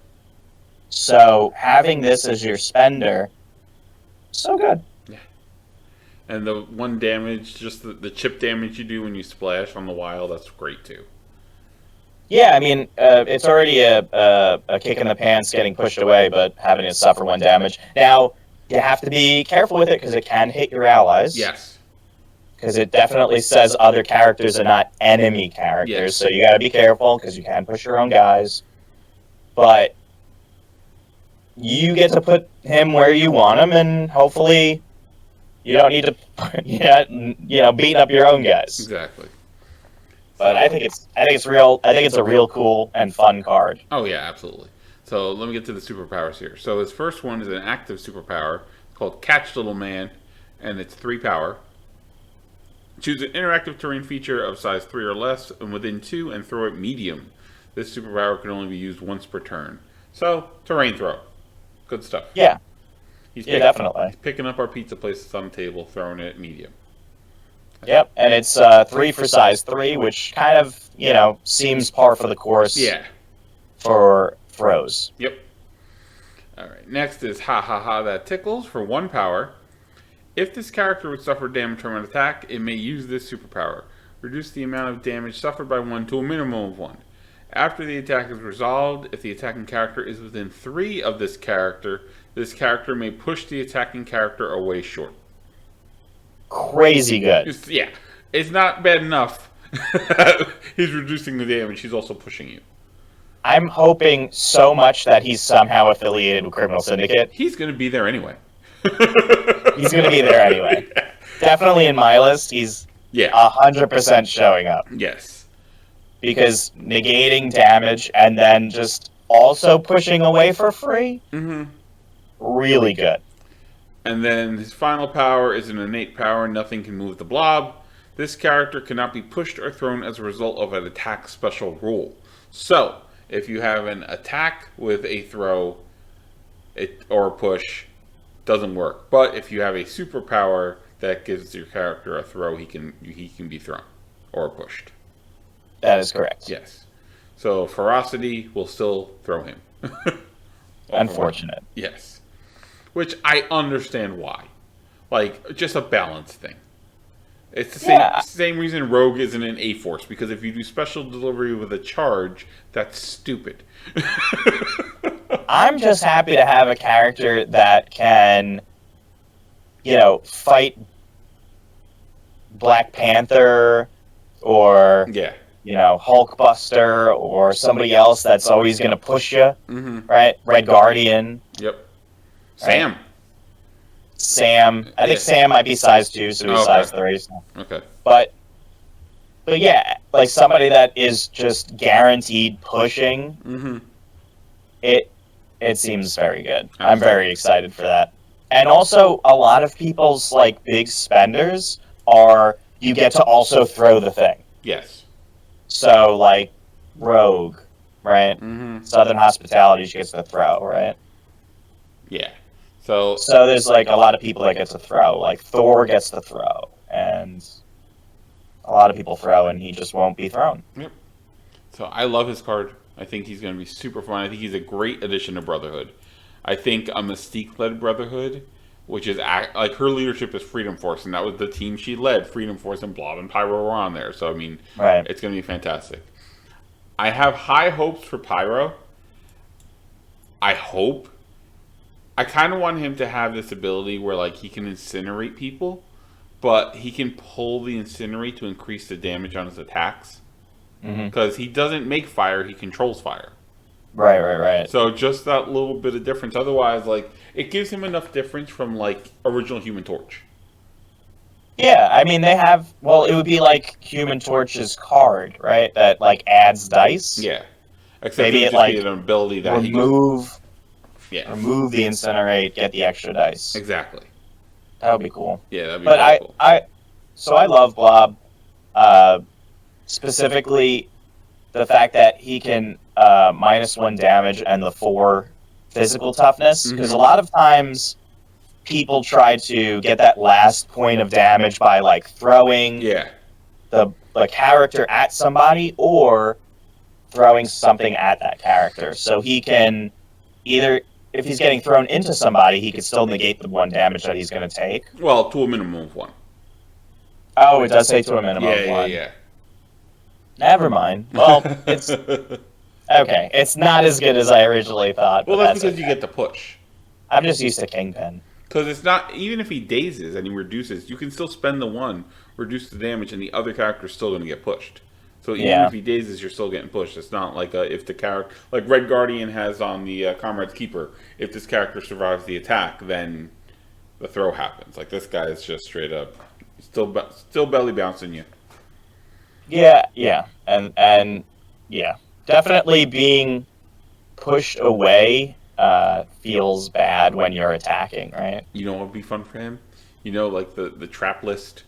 So having this as your spender, so good. Yeah. And the 1 damage, just the chip damage you do when you splash on the wild, that's great too. Yeah, I mean, it's already a kick in the pants getting pushed away, but having it suffer 1 damage. Now, you have to be careful with it because it can hit your allies. Yes. Because it definitely says other characters are not enemy characters, Yes. so you got to be careful because you can push your own guys. But you get to put him where you want him, and hopefully you don't need to, beating up your own guys. Exactly. But I think it's a real cool and fun card. Oh yeah, absolutely. So let me get to the superpowers here. So his first one is an active superpower called Catch Little Man, and it's 3 power. Choose an interactive terrain feature of size 3 or less and within 2 and throw it medium. This superpower can only be used once per turn. So, terrain throw. Good stuff. Yeah. He's Definitely. He's picking up our pizza places on the table, throwing it at medium. Yep, and it's 3 for size 3, which kind of, seems par for the course for throws. Yep. Alright, next is Ha Ha Ha That Tickles for 1 power. If this character would suffer damage from an attack, it may use this superpower. Reduce the amount of damage suffered by 1 to a minimum of 1. After the attack is resolved, if the attacking character is within 3 of this character may push the attacking character away short. Crazy good. It's not bad enough. He's reducing the damage, he's also pushing you. I'm hoping so much that he's somehow affiliated with Criminal Syndicate. He's going to be there anyway. He's going to be there anyway. Definitely in my list, he's 100% showing up. Yes. Because negating damage and then just also pushing away for free, really good. And then his final power is an innate power, Nothing Can Move the Blob. This character cannot be pushed or thrown as a result of an attack special rule. So, if you have an attack with a throw or a push, doesn't work. But if you have a superpower that gives your character a throw, he can be thrown or pushed. That is correct. Yes. So ferocity will still throw him. Unfortunate. Yes. Which I understand why. Like, just a balance thing. It's the same reason Rogue isn't an A-Force, because if you do special delivery with a charge, that's stupid. I'm just happy to have a character that can, fight Black Panther or, Hulkbuster or somebody else that's always going to push you, right? Red Guardian. Yep. Right? Sam. I think Sam might be size 2, so he's size 3. So. Okay. But yeah, like somebody that is just guaranteed pushing, it seems very good. Absolutely. I'm very excited for that. And also, a lot of people's big spenders are you get to also throw the thing. Yes. So Rogue, right? Southern Hospitality gets to throw, right? Yeah. So there's a lot of people that get to throw. Like Thor gets to throw, and a lot of people throw, and he just won't be thrown. Yep. So I love his card. I think he's going to be super fun. I think he's a great addition to Brotherhood. I think a Mystique-led Brotherhood, which is her leadership is Freedom Force, and that was the team she led. Freedom Force and Blob and Pyro were on there. So I mean, It's going to be fantastic. I have high hopes for Pyro. I hope. I kind of want him to have this ability where he can incinerate people, but he can pull the incinerate to increase the damage on his attacks. Because he doesn't make fire, he controls fire. Right. So just that little bit of difference. Otherwise, it gives him enough difference from, original Human Torch. Yeah, I mean, they have... Well, it would be like Human Torch's card, right? That, adds dice. Yeah. Except maybe it would just be an ability that remove the incinerate, get the extra dice. Exactly. That would be cool. Yeah, that'd be really cool. I love Blob. Specifically, the fact that he can -1 damage and the 4 physical toughness. Because a lot of times, people try to get that last point of damage by throwing the character at somebody, or throwing something at that character. So he can either, if he's getting thrown into somebody, he can still negate the 1 damage that he's going to take. Well, to a minimum of 1. Oh, it does say to a minimum of 1. Yeah. Never mind. Well, it's... Okay, it's not as good as I originally thought. Well, that's because you get the push. I'm just used to Kingpin. Because it's not, even if he dazes and he reduces, you can still spend the 1, reduce the damage, and the other character's still going to get pushed. So even if he dazes, you're still getting pushed. It's not like if the character, like Red Guardian has on the Comrade's Keeper, if this character survives the attack, then the throw happens. Like this guy is just straight up, still belly bouncing you. Yeah, and definitely being pushed away feels bad when you're attacking, right? You know what would be fun for him? You know, like the trap list.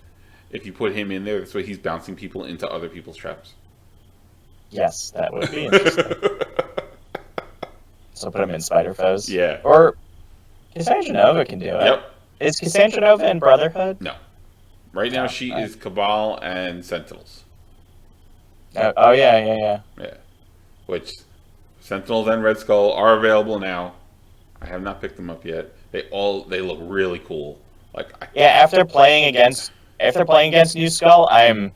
If you put him in there, this way he's bouncing people into other people's traps. Yes, that would be interesting. So put him in Spider Foes. Yeah. Or Cassandra Nova can do it. Yep. Is Cassandra Nova in Brotherhood? No. Right now she is Cabal and Sentinels. Oh yeah. Yeah. Which Sentinels and Red Skull are available now. I have not picked them up yet. They look really cool. After playing against New Skull, I'm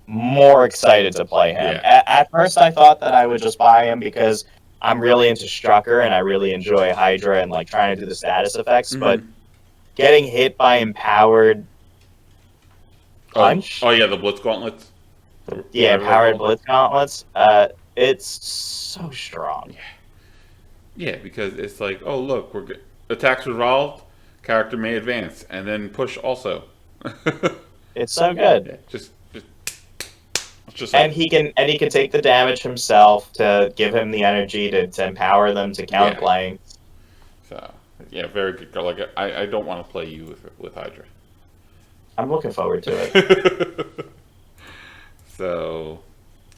more excited to play him. Yeah. At first, I thought that I would just buy him because I'm really into Strucker and I really enjoy Hydra and like trying to do the status effects. But getting hit by Empowered Punch, the Blitz Gauntlets. Empowered Blitz Gauntlets. It's so strong. Yeah, because it's like, oh look, we're attacks resolved, character may advance, and then push also. It's so good. Yeah, just and he can take the damage himself to give him the energy to empower them to counter playing. So very good. Like I don't want to play you with Hydra. I'm looking forward to it. So,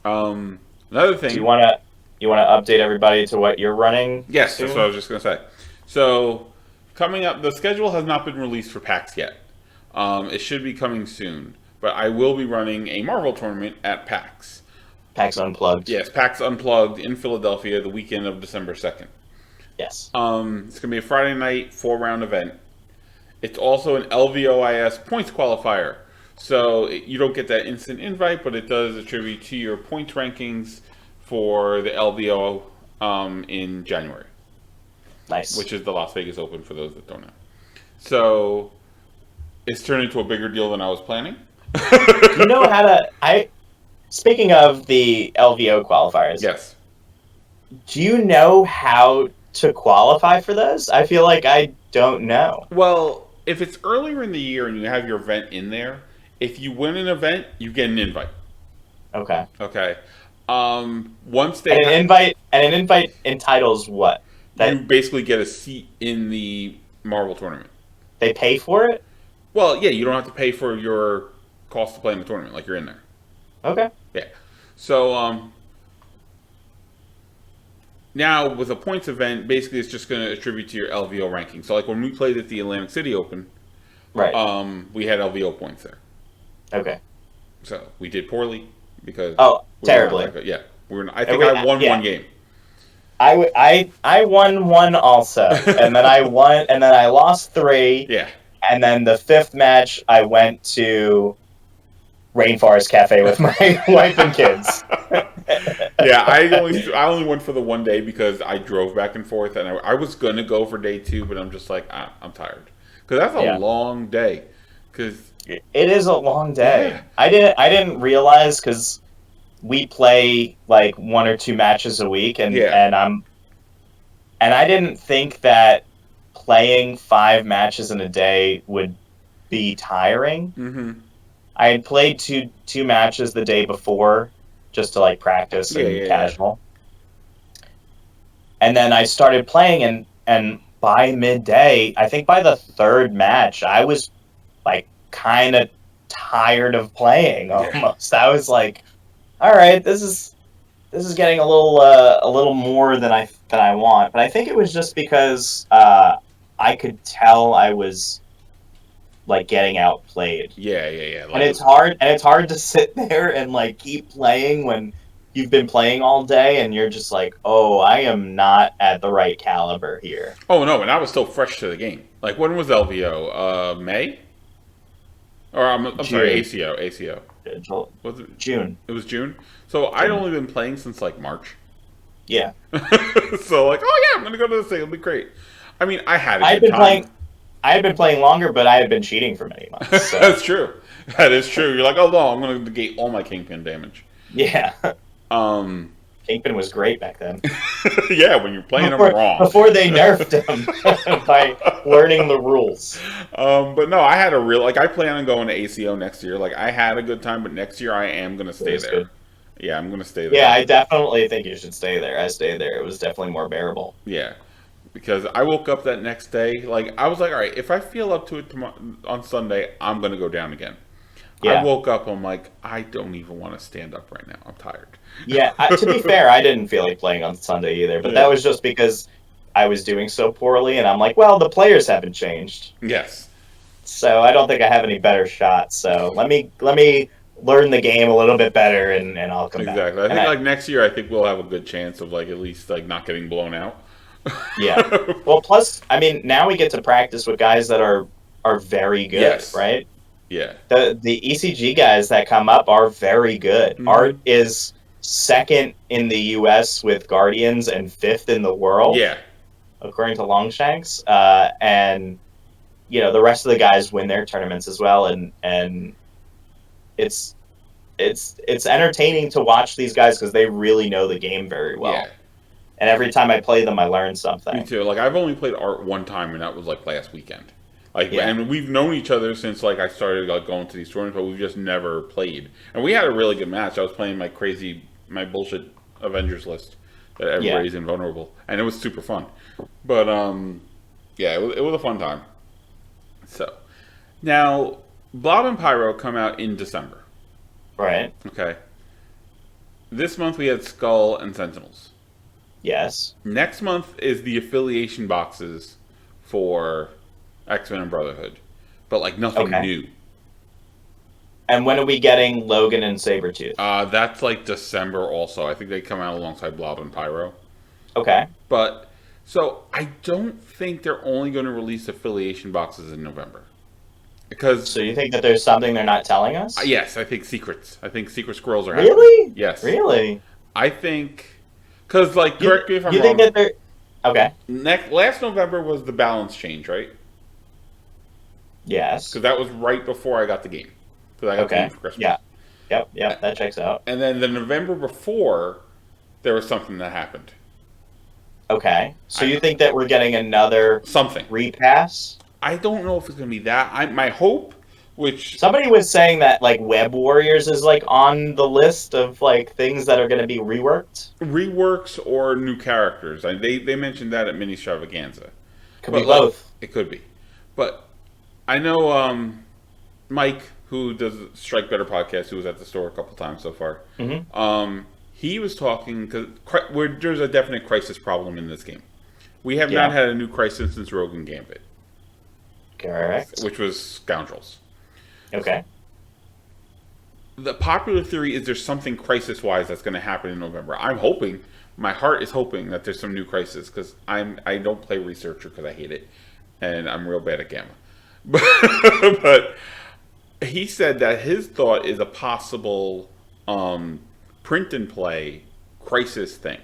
another thing. Do you want to update everybody to what you're running? Yes, soon? that's what I was just gonna say. So, coming up, the schedule has not been released for PAX yet. It should be coming soon, but I will be running a Marvel tournament at PAX. PAX Unplugged. Yes, PAX Unplugged in Philadelphia, the weekend of December 2nd. Yes. It's gonna be a Friday night 4-round event. It's also an LVOIS points qualifier. So you don't get that instant invite, but it does attribute to your points rankings for the LVO in January. Nice. Which is the Las Vegas Open for those that don't know. So it's turned into a bigger deal than I was planning. You know how to... Speaking of the LVO qualifiers. Yes. Do you know how to qualify for those? I feel like I don't know. Well, if it's earlier in the year and you have your event in there, if you win an event, you get an invite. Okay. Once they an invite entitles what? You basically get a seat in the Marvel tournament. They pay for it? Well, yeah, you don't have to pay for your cost to play in the tournament, like you're in there. Okay. Yeah. So now with a points event, basically it's just going to attribute to your LVO ranking. So like when we played at the Atlantic City Open, right? We had LVO points there. Okay. So we did poorly because terribly. I think I won one game. I won one also, and then I lost 3. Yeah. And then the 5th match, I went to Rainforest Cafe with my wife and kids. Yeah, I only went for the one day because I drove back and forth, and I was gonna go for day 2, but I'm just like I'm tired because that's a long day. Because it is a long day. Yeah. I didn't realize because we play like 1 or 2 matches a week, and I didn't think that playing 5 matches in a day would be tiring. Mm-hmm. I had played two matches the day before just to like practice and casual. And then I started playing and by midday, I think by the 3rd match, I was like kind of tired of playing almost. I was like, all right, this is getting a little more than I want. But I think it was just because I could tell I was like getting outplayed. Yeah. Like, and it's hard to sit there and like keep playing when you've been playing all day and you're just like, oh, I am not at the right caliber here. Oh no, and I was still fresh to the game. Like when was LVO? May? Or I'm sorry, ACO. Was it June? It was June. So I'd only been playing since like March. Yeah. So like, oh yeah, I'm gonna go to this thing. It'll be great. I mean, I had a good time. I had been playing longer, but I had been cheating for many months. So. That's true. That is true. You're like, oh no, I'm going to negate all my Kingpin damage. Yeah. Kingpin was great back then. Yeah, when you're playing him wrong. Before they nerfed him by learning the rules. But no, I had a real, like, I plan on going to ACO next year. Like, I had a good time, but next year I am going to stay there. Good. Yeah, I'm going to stay there. Yeah, I definitely think you should stay there. I stayed there. It was definitely more bearable. Yeah. Because I woke up that next day, like, I was like, all right, if I feel up to it on Sunday, I'm going to go down again. Yeah. I woke up, I'm like, I don't even want to stand up right now. I'm tired. Yeah, to be fair, I didn't feel like playing on Sunday either, but that was just because I was doing so poorly, and I'm like, well, the players haven't changed. Yes. So I don't think I have any better shots, so let me learn the game a little bit better, and I'll come back. Exactly. I think, like, next year, I think we'll have a good chance of, like, at least, like, not getting blown out. Yeah. Well, plus, I mean, now we get to practice with guys that are very good, right? Yeah. The ECG guys that come up are very good. Mm-hmm. Art is second in the U.S. with Guardians and fifth in the world. Yeah. According to Longshanks. And, you know, the rest of the guys win their tournaments as well. And it's entertaining to watch these guys because they really know the game very well. Yeah. And every time I play them, I learn something. Me too. Like, I've only played Art one time, and that was, like, last weekend. Like, and we've known each other since, like, I started, like, going to these tournaments, but we've just never played. And we had a really good match. I was playing my bullshit Avengers list that everybody's invulnerable. And it was super fun. But, yeah, it was a fun time. So, now, Blob and Pyro come out in December. Right. Okay. This month we had Skull and Sentinels. Yes. Next month is the affiliation boxes for X-Men and Brotherhood. But, like, nothing new. And when are we getting Logan and Sabretooth? That's, like, December also. I think they come out alongside Blob and Pyro. Okay. But, so, I don't think they're only going to release affiliation boxes in November. Because... So you think that there's something they're not telling us? Yes, I think secrets. I think secret squirrels are happening. Really? Yes. Really? I think... Because, like, correct me if I'm wrong. You think that they're... Okay. Last November was the balance change, right? Yes. Because that was right before I got the game. Because I got the game for Christmas. Yeah. Yep, that checks out. And then the November before, there was something that happened. Okay. So you think that we're getting another... Something. Repass? I don't know if it's going to be that. My hope... Which somebody was saying that like Web Warriors is like on the list of like things that are going to be reworks or new characters. They mentioned that at Mini Extravaganza. Could be both. It could be, but I know Mike, who does Strike Better podcast, who was at the store a couple times so far. Mm-hmm. He was talking because there's a definite crisis problem in this game. We have not had a new crisis since Rogue and Gambit. Correct. Which was Scoundrels. Okay. The popular theory is there's something crisis-wise that's going to happen in November. I'm hoping, my heart is hoping that there's some new crisis because I don't play Researcher because I hate it, and I'm real bad at Gamma. But he said that his thought is a possible print and play crisis thing.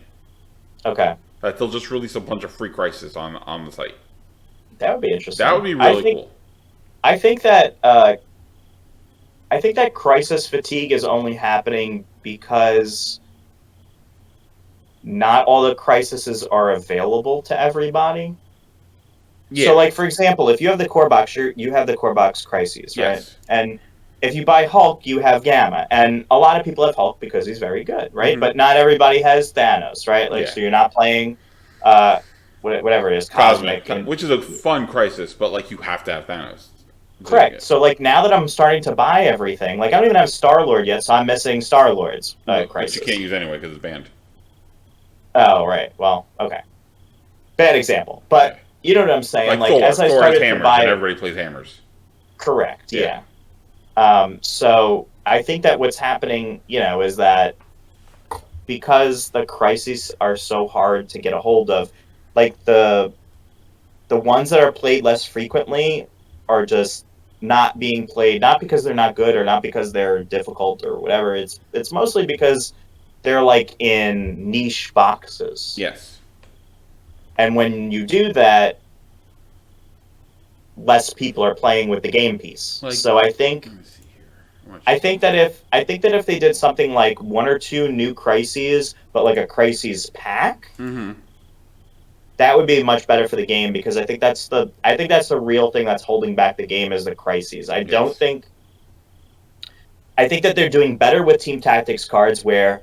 Okay. That they'll just release a bunch of free crisis on the site. That would be interesting. That would be really cool. I think that crisis fatigue is only happening because not all the crises are available to everybody. Yeah. So, like, for example, if you have the core box, you have the core box crises, right? Yes. And if you buy Hulk, you have Gamma. And a lot of people have Hulk because he's very good, right? Mm-hmm. But not everybody has Thanos, right? Like, so you're not playing... whatever it is, Cosmic. Which is a fun crisis, but, like, you have to have Thanos. Correct. So, like, now that I'm starting to buy everything, like, I don't even have Star-Lord yet, so I'm missing Star-Lord's crisis. Which you can't use anyway because it's banned. Oh, right. Well, okay. Bad example. But, you know what I'm saying? Like Thor, as I started to buy... and everybody plays hammers. Correct, yeah. So, I think that what's happening, you know, is that because the crises are so hard to get a hold of, like the ones that are played less frequently are just not being played, not because they're not good or not because they're difficult or whatever. It's mostly because they're like in niche boxes. Yes. And when you do that, less people are playing with the game piece. Like, so I think that if they did something like 1 or 2 new crises, but like a crises pack, that would be much better for the game, because I think that's the real thing that's holding back the game is the crises. I think that they're doing better with team tactics cards, where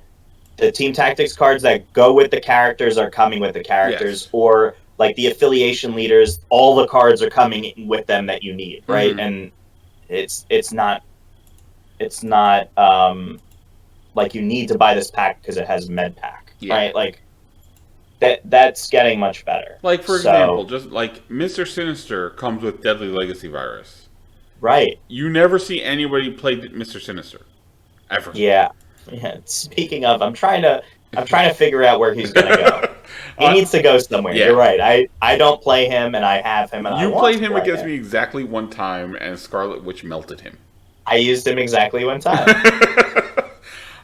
the team tactics cards that go with the characters are coming with the characters, or like the affiliation leaders, all the cards are coming with them that you need, right? And it's not like you need to buy this pack because it has med pack, right? Like that's getting much better. Like, for example, just like Mr. Sinister comes with Deadly Legacy Virus. Right. You never see anybody play Mr. Sinister. Ever. Yeah. Speaking of, I'm trying to figure out where he's gonna go. He needs to go somewhere. Yeah. You're right. I don't play him, and I have him, and you played him against me exactly one time, and Scarlet Witch melted him. I used him exactly one time.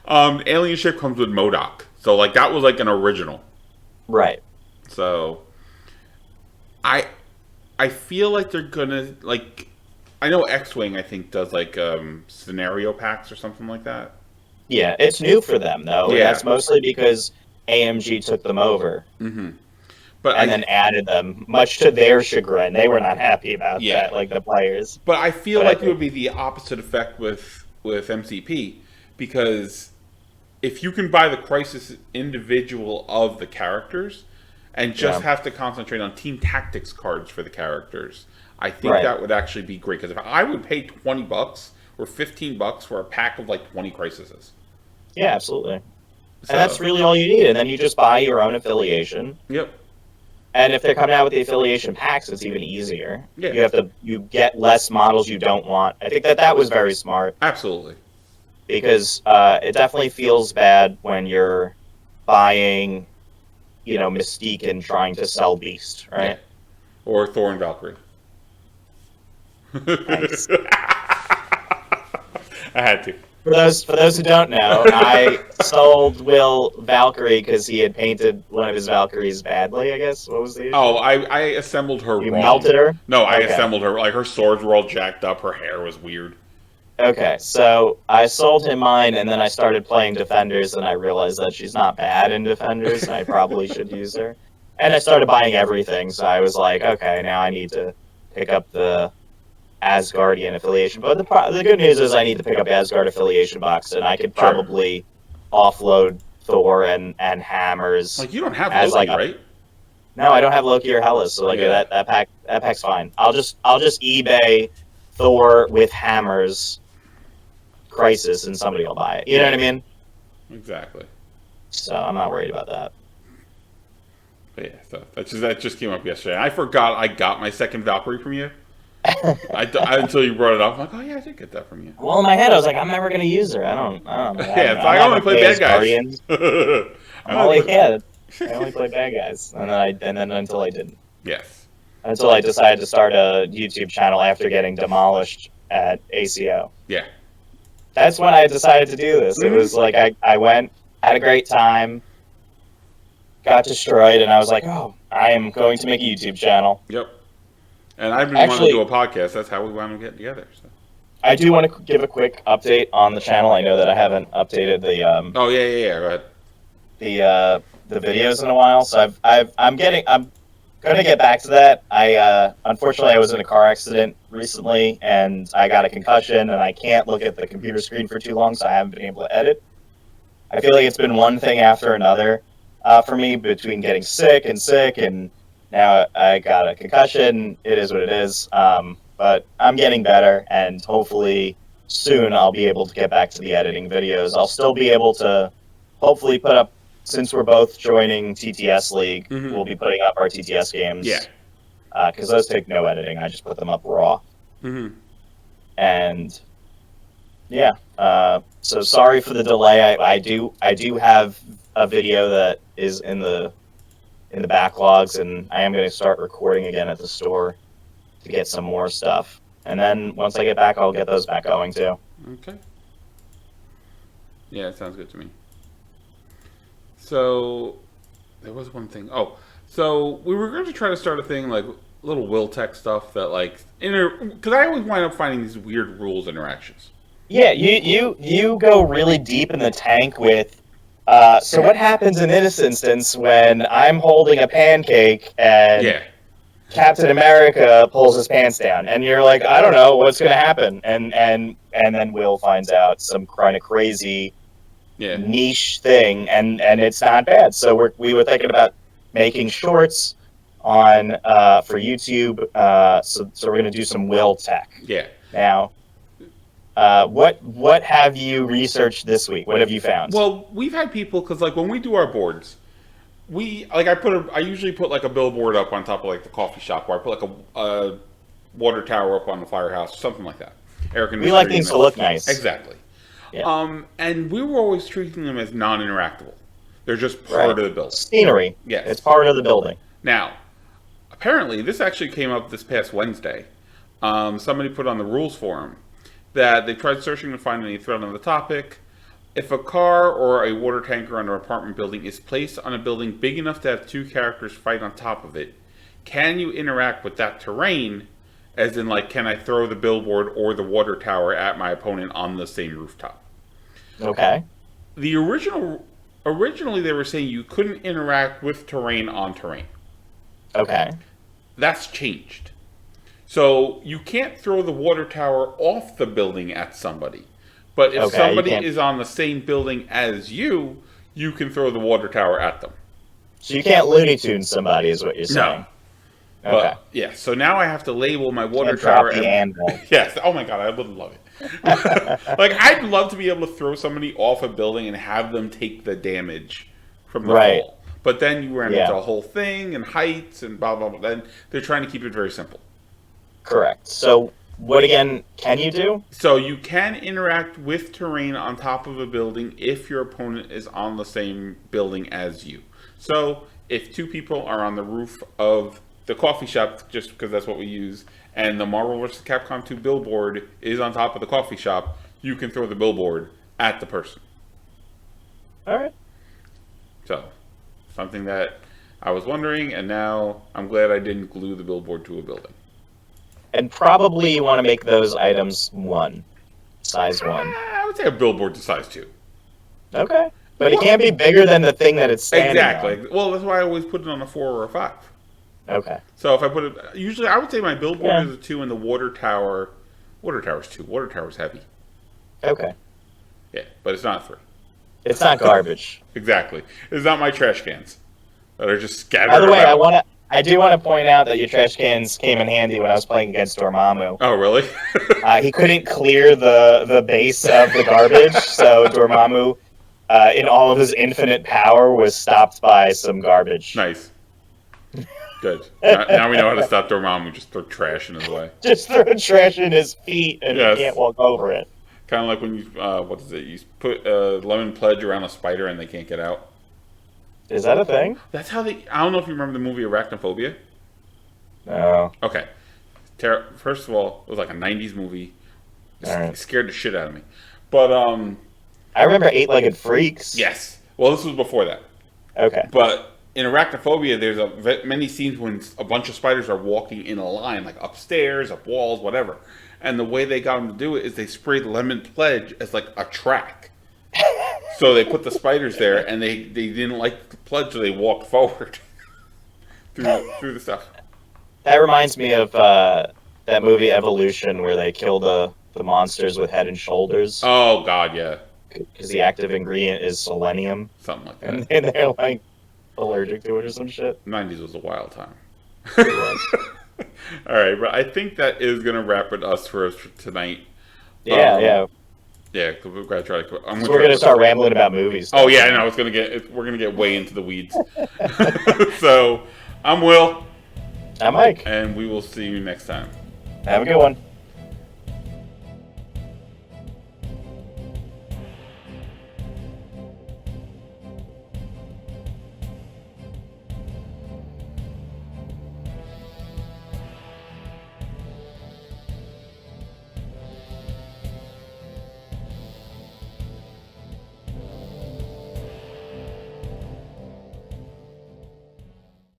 Alien Ship comes with MODOK, so like that was like an original. Right. So I feel like they're gonna, like, I know X-Wing I think does like scenario packs or something like that. Yeah, it's new for them though. Yeah. That's mostly because AMG took them over. But then added them, much to their chagrin. They were not happy about that, like the players. But I feel like it would be the opposite effect with MCP, because if you can buy the Crisis individual of the characters and just have to concentrate on team tactics cards for the characters, I think that would actually be great. Because if I would pay $20 or $15 for a pack of like 20 Crises. Yeah, absolutely. So, and that's really all you need. And then you just buy your own affiliation. Yep. And if they're coming out with the affiliation packs, it's even easier. Yeah. You get less models you don't want. I think that was very smart. Absolutely. Because it definitely feels bad when you're buying, Mystique and trying to sell Beast, right? Yeah. Or Thor and Valkyrie. Nice. I had to. For those who don't know, I sold Will Valkyrie because he had painted one of his Valkyries badly, I guess. What was the issue? Oh, I assembled her wrong. You melted her? No, I assembled her. Like, her swords were all jacked up. Her hair was weird. Okay, so I sold him mine, and then I started playing Defenders, and I realized that she's not bad in Defenders, and I probably should use her. And I started buying everything, so I was like, okay, now I need to pick up the Asgardian affiliation. But the good news is I need to pick up Asgard affiliation box, and I could probably offload Thor and Hammers. Like, you don't have Loki, right? No, I don't have Loki or Hellas, so like that pack's fine. I'll just eBay Thor with Hammers Crisis, and somebody will buy it. You know what I mean? Exactly. So I'm not worried about that. But yeah, so that just came up yesterday. I forgot I got my second Valkyrie from you. Until you brought it up, I'm like, oh yeah, I did get that from you. Well, in my head, I was like, I'm never gonna use her. I don't know. Yeah, I only play bad guys. I only play bad guys, and then until I didn't. Yes. Until I decided to start a YouTube channel after getting demolished at ACO. Yeah. That's when I decided to do this. It was like I went, had a great time, got destroyed, and I was like, oh, I am going to make a YouTube channel. Yep. And I've been wanting to do a podcast. That's how we wound up getting together. So. I do want to give a quick update on the channel. I know that I haven't updated the oh yeah. Go ahead. The videos in a while. So I'm going to get back to that. Unfortunately I was in a car accident recently and I got a concussion and I can't look at the computer screen for too long, so I haven't been able to edit. I feel like it's been one thing after another for me, between getting sick and now I got a concussion. It is what it is. But I'm getting better, and hopefully soon I'll be able to get back to the editing videos. I'll still be able to hopefully put up, since we're both joining TTS League, we'll be putting up our TTS games. Yeah. Because those take no editing. I just put them up raw. And yeah. So sorry for the delay. I do have a video that is in the backlogs, and I am going to start recording again at the store to get some more stuff. And then once I get back, I'll get those back going too. Okay. Yeah, it sounds good to me. So there was one thing. Oh, so we were going to try to start a thing like little will tech stuff that like because I always wind up finding these weird rules interactions. Yeah, you go really deep in the tank with. So what happens in this instance when I'm holding a pancake and Captain America pulls his pants down, and you're like, I don't know what's going to happen, and then Will finds out some kind of crazy niche thing, and it's not bad. So we were thinking about making shorts on for YouTube. So we're going to do some Will tech. Yeah. Now. What have you researched this week? What have you found? Well, we've had people because like when we do our boards, I usually put like a billboard up on top of like the coffee shop, or I put like a water tower up on the firehouse, something like that. We like things to look nice. Exactly. Yeah. And we were always treating them as non-interactable. They're just part of the building. Scenery. Yes. It's part of the building. Now, apparently, this actually came up this past Wednesday. Somebody put on the rules forum that they tried searching to find any thread on the topic. If a car or a water tanker on an apartment building is placed on a building big enough to have two characters fight on top of it, can you interact with that terrain? As in, like, can I throw the billboard or the water tower at my opponent on the same rooftop? Okay. The originally they were saying you couldn't interact with terrain on terrain. Okay. That's changed. So you can't throw the water tower off the building at somebody. But if somebody is on the same building as you, you can throw the water tower at them. So you can't Looney Tune somebody is what you're saying. No. Okay. But, yeah, so now I have to label my water tower. Drop the anvil. Yes. Oh my god, I would love it. Like, I'd love to be able to throw somebody off a building and have them take the damage from the fall. But then you ran into a whole thing and heights and blah, blah, blah. Then they're trying to keep it very simple. Correct. So what again can you do? So you can interact with terrain on top of a building if your opponent is on the same building as you. So if two people are on the roof of the coffee shop, just because that's what we use, and the Marvel vs. Capcom 2 billboard is on top of the coffee shop, you can throw the billboard at the person. All right. So, something that I was wondering, and now I'm glad I didn't glue the billboard to a building. And probably you want to make those items size 1. I would say a billboard to size 2. Okay. But it can't be bigger than the thing that it's standing on. Well, that's why I always put it on a 4 or a 5. Okay. So if I put it, usually I would say my billboard is a 2 and the water tower's 2. Water tower's heavy. Okay. Yeah, but it's not 3. It's not garbage. Exactly. It's not my trash cans that are just scattered By the way, around. I do want to point out that your trash cans came in handy when I was playing against Dormammu. Oh, really? He couldn't clear the base of the garbage, so Dormammu, in all of his infinite power, was stopped by some garbage. Nice. Good. Now we know how to stop Dormammu. Just throw trash in his way. Just throw trash in his feet and he can't walk over it. Kind of like when you, what is it? You put a lemon pledge around a spider and they can't get out. Is that a thing? That's how they... I don't know if you remember the movie Arachnophobia. No. Okay. First of all, it was like a 90s movie. It scared the shit out of me. But, I remember Eight-Legged Freaks. Yes. Well, this was before that. Okay. But in Arachnophobia, there's many scenes when a bunch of spiders are walking in a line, like upstairs, up walls, whatever. And the way they got them to do it is they sprayed lemon pledge as like a track. So they put the spiders there, and they didn't like the pledge, so they walked forward through the stuff. That reminds me of that movie Evolution, where they kill the monsters with head and shoulders. Oh, God, yeah. Because the active ingredient is selenium. Something like that. And they're, like, allergic to it or some shit. 90s was a wild time. It was. All right, but I think that is going to wrap it us for tonight. Yeah. Yeah, because we're going to try to... We're going to start rambling about movies. Oh, yeah, I know. We're going to get way into the weeds. So, I'm Will. I'm Mike. And we will see you next time. Have a good one.